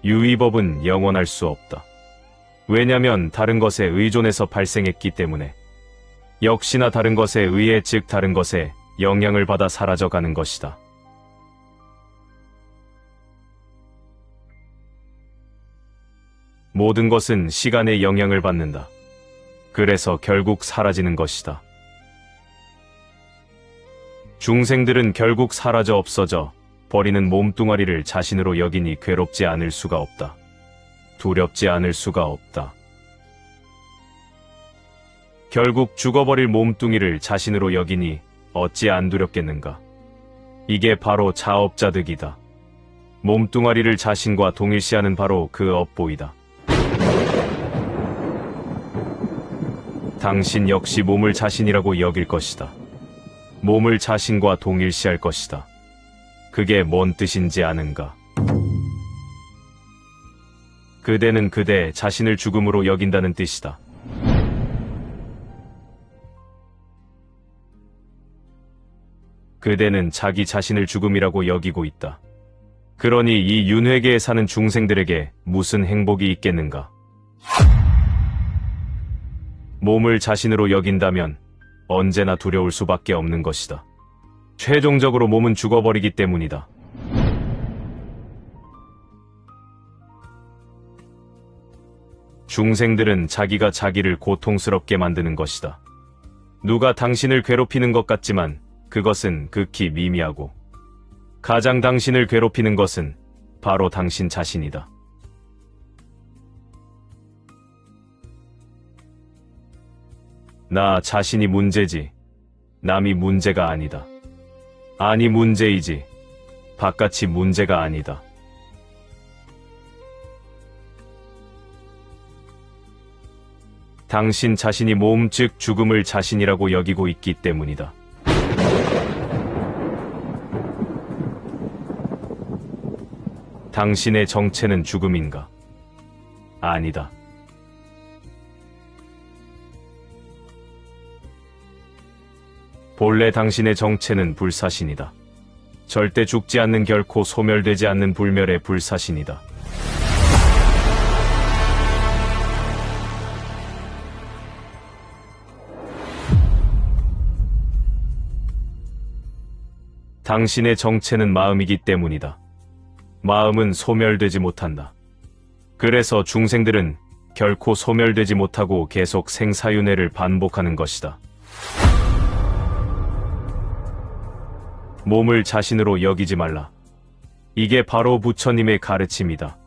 유의법은 영원할 수 없다. 왜냐면 다른 것에 의존해서 발생했기 때문에. 역시나 다른 것에 의해 즉 다른 것에 영향을 받아 사라져가는 것이다. 모든 것은 시간의 영향을 받는다. 그래서 결국 사라지는 것이다. 중생들은 결국 사라져 없어져 버리는 몸뚱아리를 자신으로 여기니 괴롭지 않을 수가 없다. 두렵지 않을 수가 없다. 결국 죽어버릴 몸뚱이를 자신으로 여기니 어찌 안 두렵겠는가? 이게 바로 자업자득이다. 몸뚱아리를 자신과 동일시하는 바로 그 업보이다. 당신 역시 몸을 자신이라고 여길 것이다. 몸을 자신과 동일시할 것이다. 그게 뭔 뜻인지 아는가? 그대는 그대 자신을 죽음으로 여긴다는 뜻이다. 그대는 자기 자신을 죽음이라고 여기고 있다. 그러니 이 윤회계에 사는 중생들에게 무슨 행복이 있겠는가? 몸을 자신으로 여긴다면 언제나 두려울 수밖에 없는 것이다. 최종적으로 몸은 죽어버리기 때문이다. 중생들은 자기가 자기를 고통스럽게 만드는 것이다. 누가 당신을 괴롭히는 것 같지만 그것은 극히 미미하고 가장 당신을 괴롭히는 것은 바로 당신 자신이다. 나 자신이 문제지 남이 문제가 아니다. 아니 문제이지. 바깥이 문제가 아니다. 당신 자신이 몸 즉 죽음을 자신이라고 여기고 있기 때문이다. 당신의 정체는 죽음인가? 아니다. 본래 당신의 정체는 불사신이다. 절대 죽지 않는 결코 소멸되지 않는 불멸의 불사신이다. 당신의 정체는 마음이기 때문이다. 마음은 소멸되지 못한다. 그래서 중생들은 결코 소멸되지 못하고 계속 생사윤회를 반복하는 것이다. 몸을 자신으로 여기지 말라. 이게 바로 부처님의 가르침이다.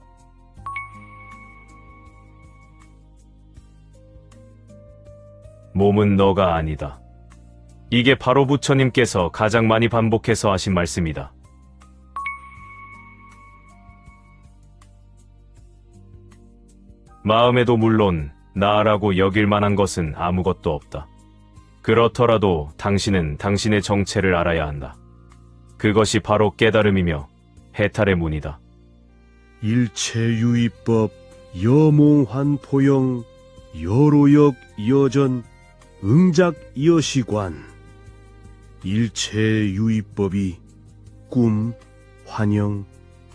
몸은 너가 아니다. 이게 바로 부처님께서 가장 많이 반복해서 하신 말씀이다. 마음에도 물론 나라고 여길 만한 것은 아무것도 없다. 그렇더라도 당신은 당신의 정체를 알아야 한다. 그것이 바로 깨달음이며 해탈의 문이다. 일체유의법 여몽환포영 여로역 여전 응작이여시관 일체유의법이 꿈, 환영,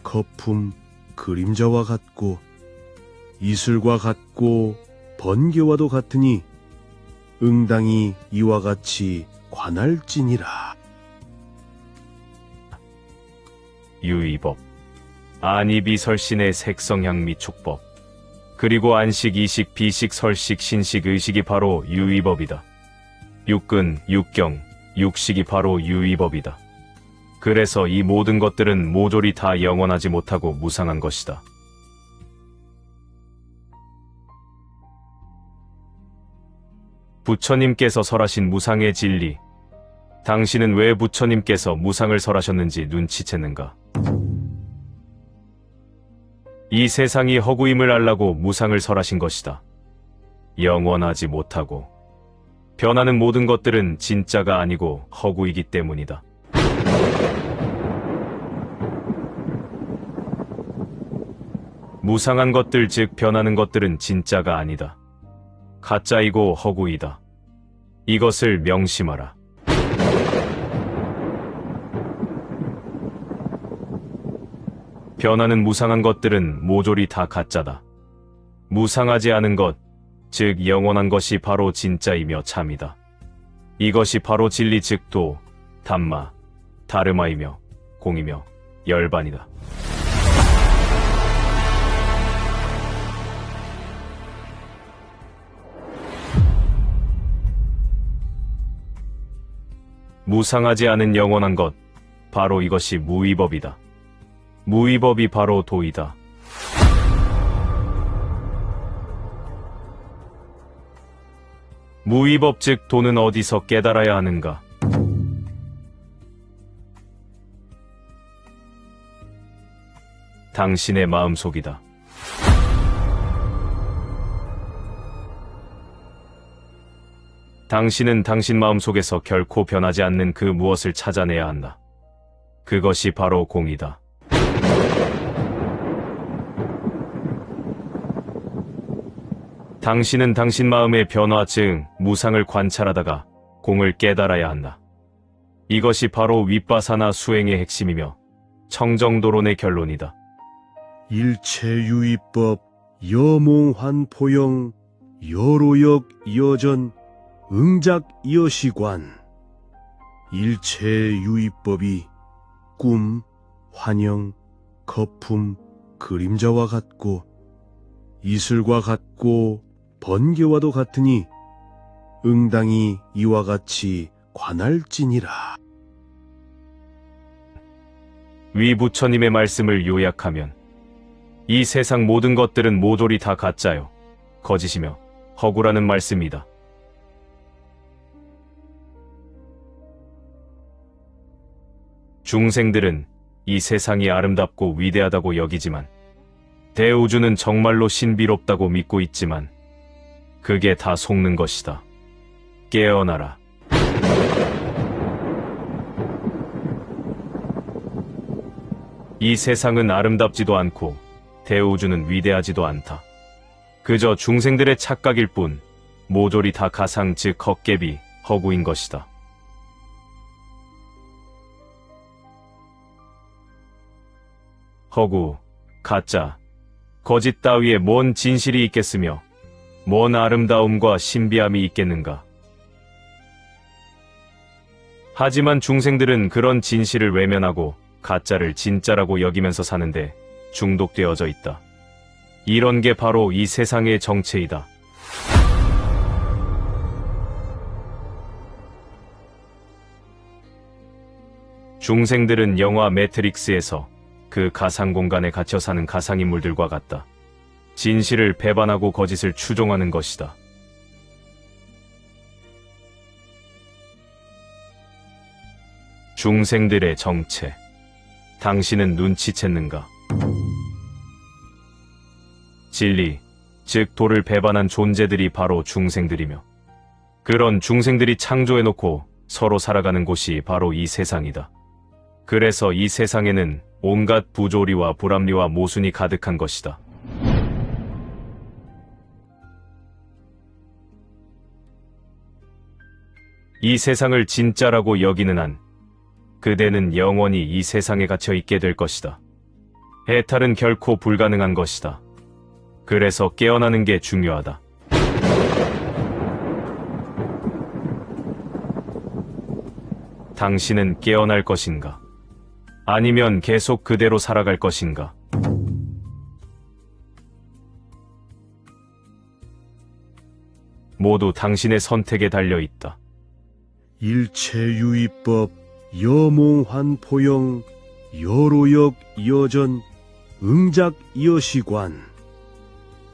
거품, 그림자와 같고 이슬과 같고 번개와도 같으니 응당이 이와 같이 관할지니라. 유의법, 안이비설신의 색성향 미축법, 그리고 안식, 이식, 비식, 설식, 신식, 의식이 바로 유의법이다. 육근, 육경, 육식이 바로 유의법이다. 그래서 이 모든 것들은 모조리 다 영원하지 못하고 무상한 것이다. 부처님께서 설하신 무상의 진리, 당신은 왜 부처님께서 무상을 설하셨는지 눈치챘는가? 이 세상이 허구임을 알라고 무상을 설하신 것이다. 영원하지 못하고 변하는 모든 것들은 진짜가 아니고 허구이기 때문이다. 무상한 것들 즉 변하는 것들은 진짜가 아니다. 가짜이고 허구이다. 이것을 명심하라. 변하는 무상한 것들은 모조리 다 가짜다. 무상하지 않은 것, 즉 영원한 것이 바로 진짜이며 참이다. 이것이 바로 진리 즉 도, 담마, 다르마이며 공이며 열반이다. 무상하지 않은 영원한 것, 바로 이것이 무위법이다. 무위법이 바로 도이다. 무위법 즉 도는 어디서 깨달아야 하는가? 당신의 마음속이다. 당신은 당신 마음속에서 결코 변하지 않는 그 무엇을 찾아내야 한다. 그것이 바로 공이다. 당신은 당신 마음의 변화 즉 무상을 관찰하다가 공을 깨달아야 한다. 이것이 바로 윗바사나 수행의 핵심이며 청정도론의 결론이다. 일체유의법 여몽환포영 여로역 여전 응작이여시관 일체유의법이 꿈, 환영, 거품, 그림자와 같고 이슬과 같고 번개와도 같으니 응당이 이와 같이 관할지니라. 위 부처님의 말씀을 요약하면 이 세상 모든 것들은 모조리 다 가짜요, 거짓이며 허구라는 말씀이다. 중생들은 이 세상이 아름답고 위대하다고 여기지만 대우주는 정말로 신비롭다고 믿고 있지만 그게 다 속는 것이다. 깨어나라. 이 세상은 아름답지도 않고 대우주는 위대하지도 않다. 그저 중생들의 착각일 뿐 모조리 다 가상 즉 헛개비, 허구인 것이다. 허구, 가짜, 거짓 따위에 뭔 진실이 있겠으며 뭔 아름다움과 신비함이 있겠는가. 하지만 중생들은 그런 진실을 외면하고 가짜를 진짜라고 여기면서 사는데 중독되어져 있다. 이런 게 바로 이 세상의 정체이다. 중생들은 영화 매트릭스에서 그 가상 공간에 갇혀 사는 가상인물들과 같다. 진실을 배반하고 거짓을 추종하는 것이다. 중생들의 정체. 당신은 눈치챘는가? 진리, 즉 도를 배반한 존재들이 바로 중생들이며 그런 중생들이 창조해놓고 서로 살아가는 곳이 바로 이 세상이다. 그래서 이 세상에는 온갖 부조리와 불합리와 모순이 가득한 것이다. 이 세상을 진짜라고 여기는 한 그대는 영원히 이 세상에 갇혀 있게 될 것이다. 해탈은 결코 불가능한 것이다. 그래서 깨어나는 게 중요하다. 당신은 깨어날 것인가? 아니면 계속 그대로 살아갈 것인가? 모두 당신의 선택에 달려 있다. 일체유의법, 여몽환포영, 여로역, 여전, 응작, 여시관.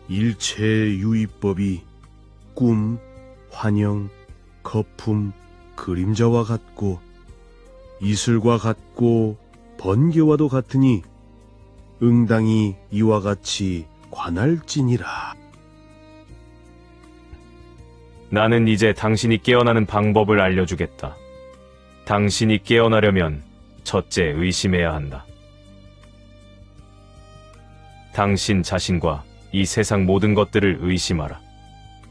일체유의법이 꿈, 환영, 거품, 그림자와 같고 이슬과 같고 번개와도 같으니 응당이 이와 같이 관할지니라. 나는 이제 당신이 깨어나는 방법을 알려주겠다. 당신이 깨어나려면 첫째 의심해야 한다. 당신 자신과 이 세상 모든 것들을 의심하라.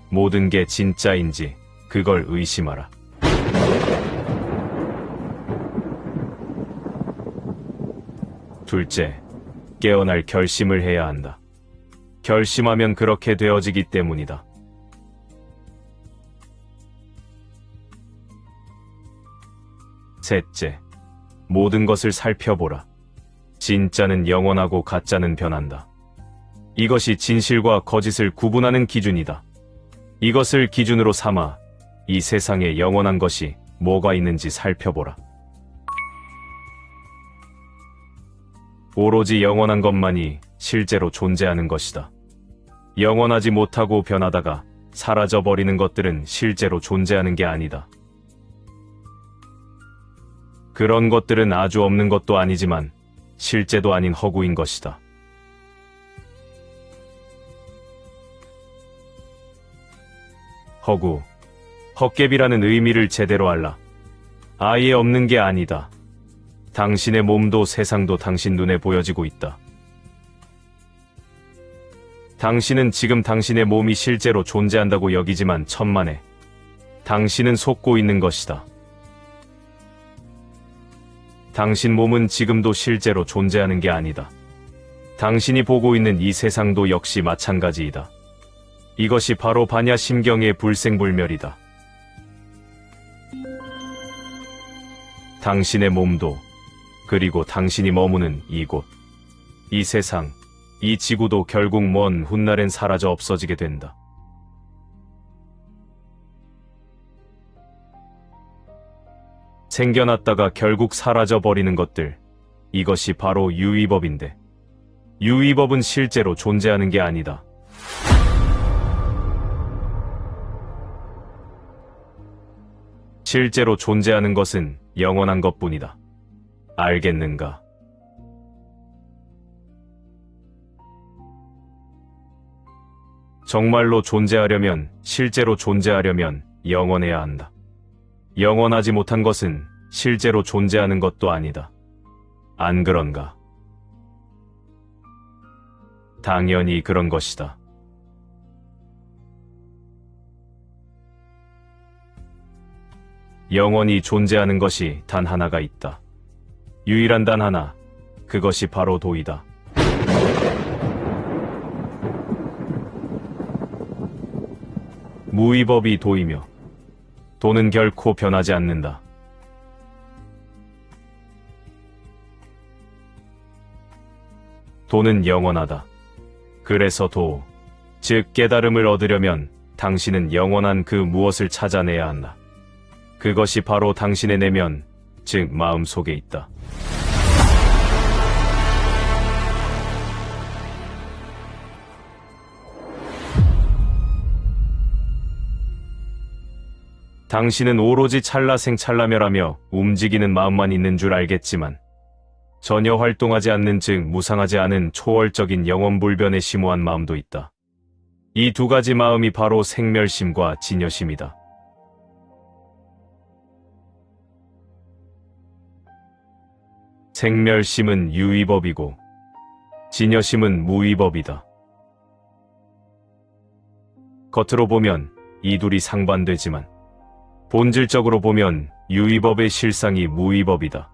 모든 게 진짜인지 그걸 의심하라. 둘째, 깨어날 결심을 해야 한다. 결심하면 그렇게 되어지기 때문이다. 셋째, 모든 것을 살펴보라. 진짜는 영원하고 가짜는 변한다. 이것이 진실과 거짓을 구분하는 기준이다. 이것을 기준으로 삼아 이 세상에 영원한 것이 뭐가 있는지 살펴보라. 오로지 영원한 것만이 실제로 존재하는 것이다. 영원하지 못하고 변하다가 사라져버리는 것들은 실제로 존재하는 게 아니다. 그런 것들은 아주 없는 것도 아니지만 실제도 아닌 허구인 것이다. 허구, 헛개비라는 의미를 제대로 알라. 아예 없는 게 아니다. 당신의 몸도 세상도 당신 눈에 보여지고 있다. 당신은 지금 당신의 몸이 실제로 존재한다고 여기지만 천만에 당신은 속고 있는 것이다. 당신 몸은 지금도 실제로 존재하는 게 아니다. 당신이 보고 있는 이 세상도 역시 마찬가지이다. 이것이 바로 반야심경의 불생불멸이다. 당신의 몸도 그리고 당신이 머무는 이곳, 이 세상, 이 지구도 결국 먼 훗날엔 사라져 없어지게 된다. 생겨났다가 결국 사라져버리는 것들, 이것이 바로 유의법인데, 유의법은 실제로 존재하는 게 아니다. 실제로 존재하는 것은 영원한 것뿐이다. 알겠는가? 정말로 존재하려면, 실제로 존재하려면 영원해야 한다. 영원하지 못한 것은 실제로 존재하는 것도 아니다. 안 그런가? 당연히 그런 것이다. 영원히 존재하는 것이 단 하나가 있다. 유일한 단 하나, 그것이 바로 도이다. 무위법이 도이며 도는 결코 변하지 않는다. 도는 영원하다. 그래서 도, 즉 깨달음을 얻으려면 당신은 영원한 그 무엇을 찾아내야 한다. 그것이 바로 당신의 내면, 즉 마음 속에 있다. 당신은 오로지 찰나생찰나멸하며 움직이는 마음만 있는 줄 알겠지만 전혀 활동하지 않는, 즉 무상하지 않은 초월적인 영원불변에 심오한 마음도 있다. 이 두 가지 마음이 바로 생멸심과 진여심이다. 생멸심은 유의법이고 진여심은 무의법이다. 겉으로 보면 이 둘이 상반되지만 본질적으로 보면 유의법의 실상이 무의법이다.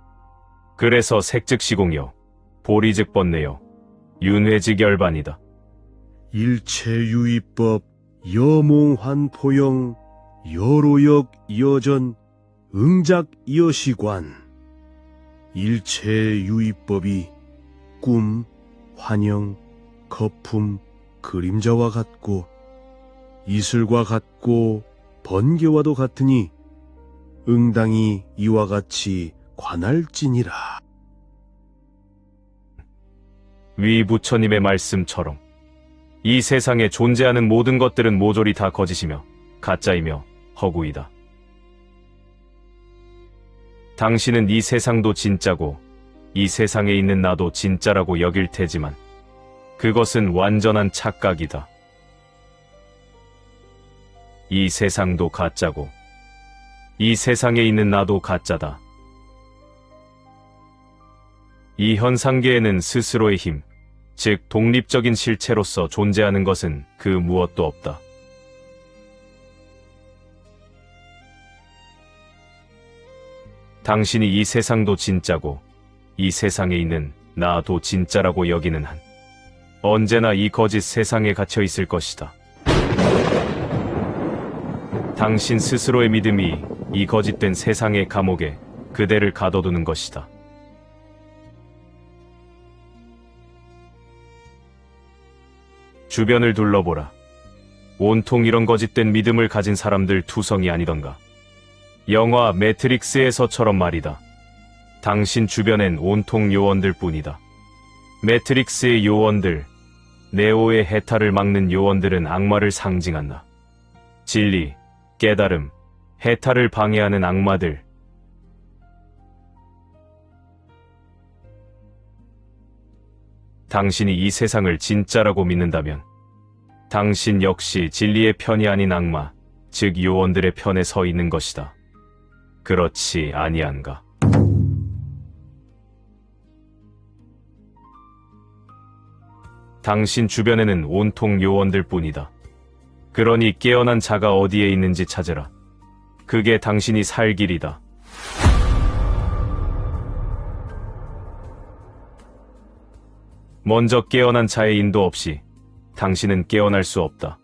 그래서 색즉시공여, 보리즉 번뇌여, 윤회즉 열반이다. 일체유의법, 여몽환포영, 여로역, 여전, 응작, 여시관. 일체유의법이 꿈, 환영, 거품, 그림자와 같고 이슬과 같고 번개와도 같으니 응당이 이와 같이 관할지니라. 위 부처님의 말씀처럼 이 세상에 존재하는 모든 것들은 모조리 다 거짓이며 가짜이며 허구이다. 당신은 이 세상도 진짜고 이 세상에 있는 나도 진짜라고 여길 테지만 그것은 완전한 착각이다. 이 세상도 가짜고 이 세상에 있는 나도 가짜다. 이 현상계에는 스스로의 힘, 즉 독립적인 실체로서 존재하는 것은 그 무엇도 없다. 당신이 이 세상도 진짜고 이 세상에 있는 나도 진짜라고 여기는 한 언제나 이 거짓 세상에 갇혀 있을 것이다. 당신 스스로의 믿음이 이 거짓된 세상의 감옥에 그대를 가둬두는 것이다. 주변을 둘러보라. 온통 이런 거짓된 믿음을 가진 사람들 투성이 아니던가. 영화 매트릭스에서처럼 말이다. 당신 주변엔 온통 요원들 뿐이다. 매트릭스의 요원들, 네오의 해탈을 막는 요원들은 악마를 상징한다. 진리, 깨달음, 해탈을 방해하는 악마들. 당신이 이 세상을 진짜라고 믿는다면 당신 역시 진리의 편이 아닌 악마, 즉 요원들의 편에 서 있는 것이다. 그렇지 아니한가? 당신 주변에는 온통 요원들 뿐이다. 그러니 깨어난 자가 어디에 있는지 찾으라. 그게 당신이 살 길이다. 먼저 깨어난 자의 인도 없이 당신은 깨어날 수 없다.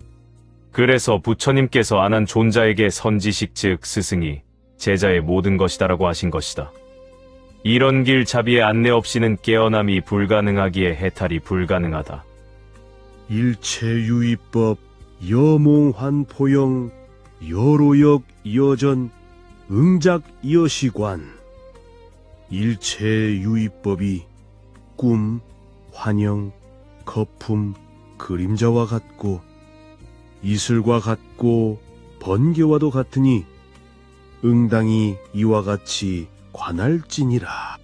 그래서 부처님께서 안한 존자에게 선지식 즉 스승이 제자의 모든 것이다라고 하신 것이다. 이런 길 자비의 안내 없이는 깨어남이 불가능하기에 해탈이 불가능하다. 일체유의법, 여몽환포영, 여로역, 여전, 응작, 여시관. 일체유의법이 꿈, 환영, 거품, 그림자와 같고 이슬과 같고 번개와도 같으니 응당이 이와 같이 관할지니라.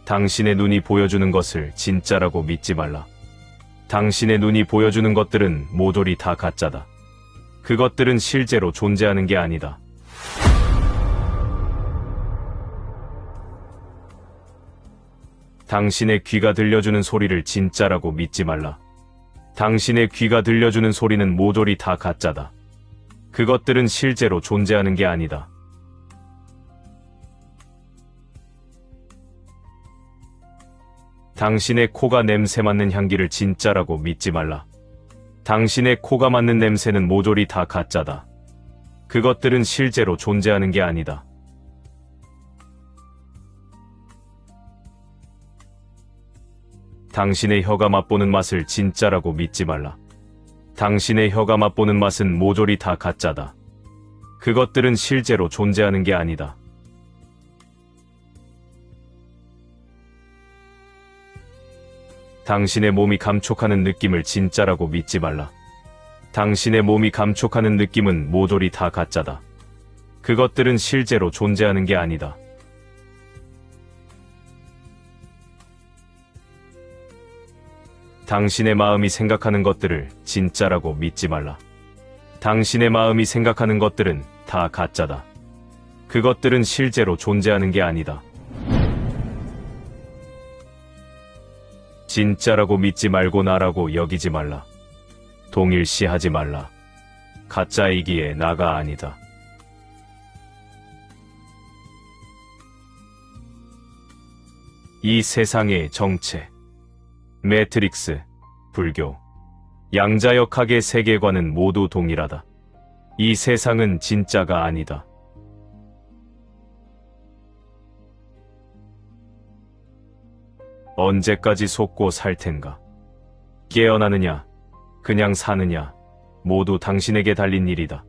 당신의 눈이 보여주는 것을 진짜라고 믿지 말라. 당신의 눈이 보여주는 것들은 모조리 다 가짜다. 그것들은 실제로 존재하는 게 아니다. 당신의 귀가 들려주는 소리를 진짜라고 믿지 말라. 당신의 귀가 들려주는 소리는 모조리 다 가짜다. 그것들은 실제로 존재하는 게 아니다. 당신의 코가 냄새 맡는 향기를 진짜라고 믿지 말라. 당신의 코가 맡는 냄새는 모조리 다 가짜다. 그것들은 실제로 존재하는 게 아니다. 당신의 혀가 맛보는 맛을 진짜라고 믿지 말라. 당신의 혀가 맛보는 맛은 모조리 다 가짜다. 그것들은 실제로 존재하는 게 아니다. 당신의 몸이 감촉하는 느낌을 진짜라고 믿지 말라. 당신의 몸이 감촉하는 느낌은 모조리 다 가짜다. 그것들은 실제로 존재하는 게 아니다. 당신의 마음이 생각하는 것들을 진짜라고 믿지 말라. 당신의 마음이 생각하는 것들은 다 가짜다. 그것들은 실제로 존재하는 게 아니다. 진짜라고 믿지 말고 나라고 여기지 말라. 동일시하지 말라. 가짜이기에 나가 아니다. 이 세상의 정체, 매트릭스, 불교, 양자역학의 세계관은 모두 동일하다. 이 세상은 진짜가 아니다. 언제까지 속고 살 텐가? 깨어나느냐, 그냥 사느냐, 모두 당신에게 달린 일이다.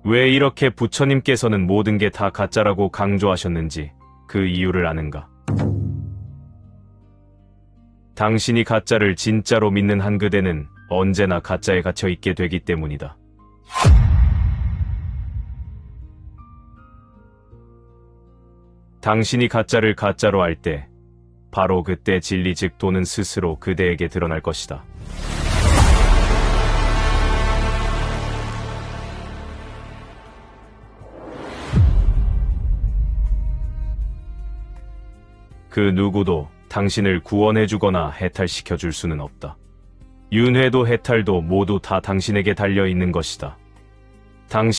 왜 이렇게 부처님께서는 모든 게 다 가짜라고 강조하셨는지 그 이유를 아는가? 당신이 가짜를 진짜로 믿는 한 그대는 언제나 가짜에 갇혀 있게 되기 때문이다. 당신이 가짜를 가짜로 할 때 바로 그때 진리 즉 도는 스스로 그대에게 드러날 것이다. 그 누구도 당신을 구원해주거나 해탈시켜 줄 수는 없다. 윤회도 해탈도 모두 다 당신에게 달려 있는 것이다. 당신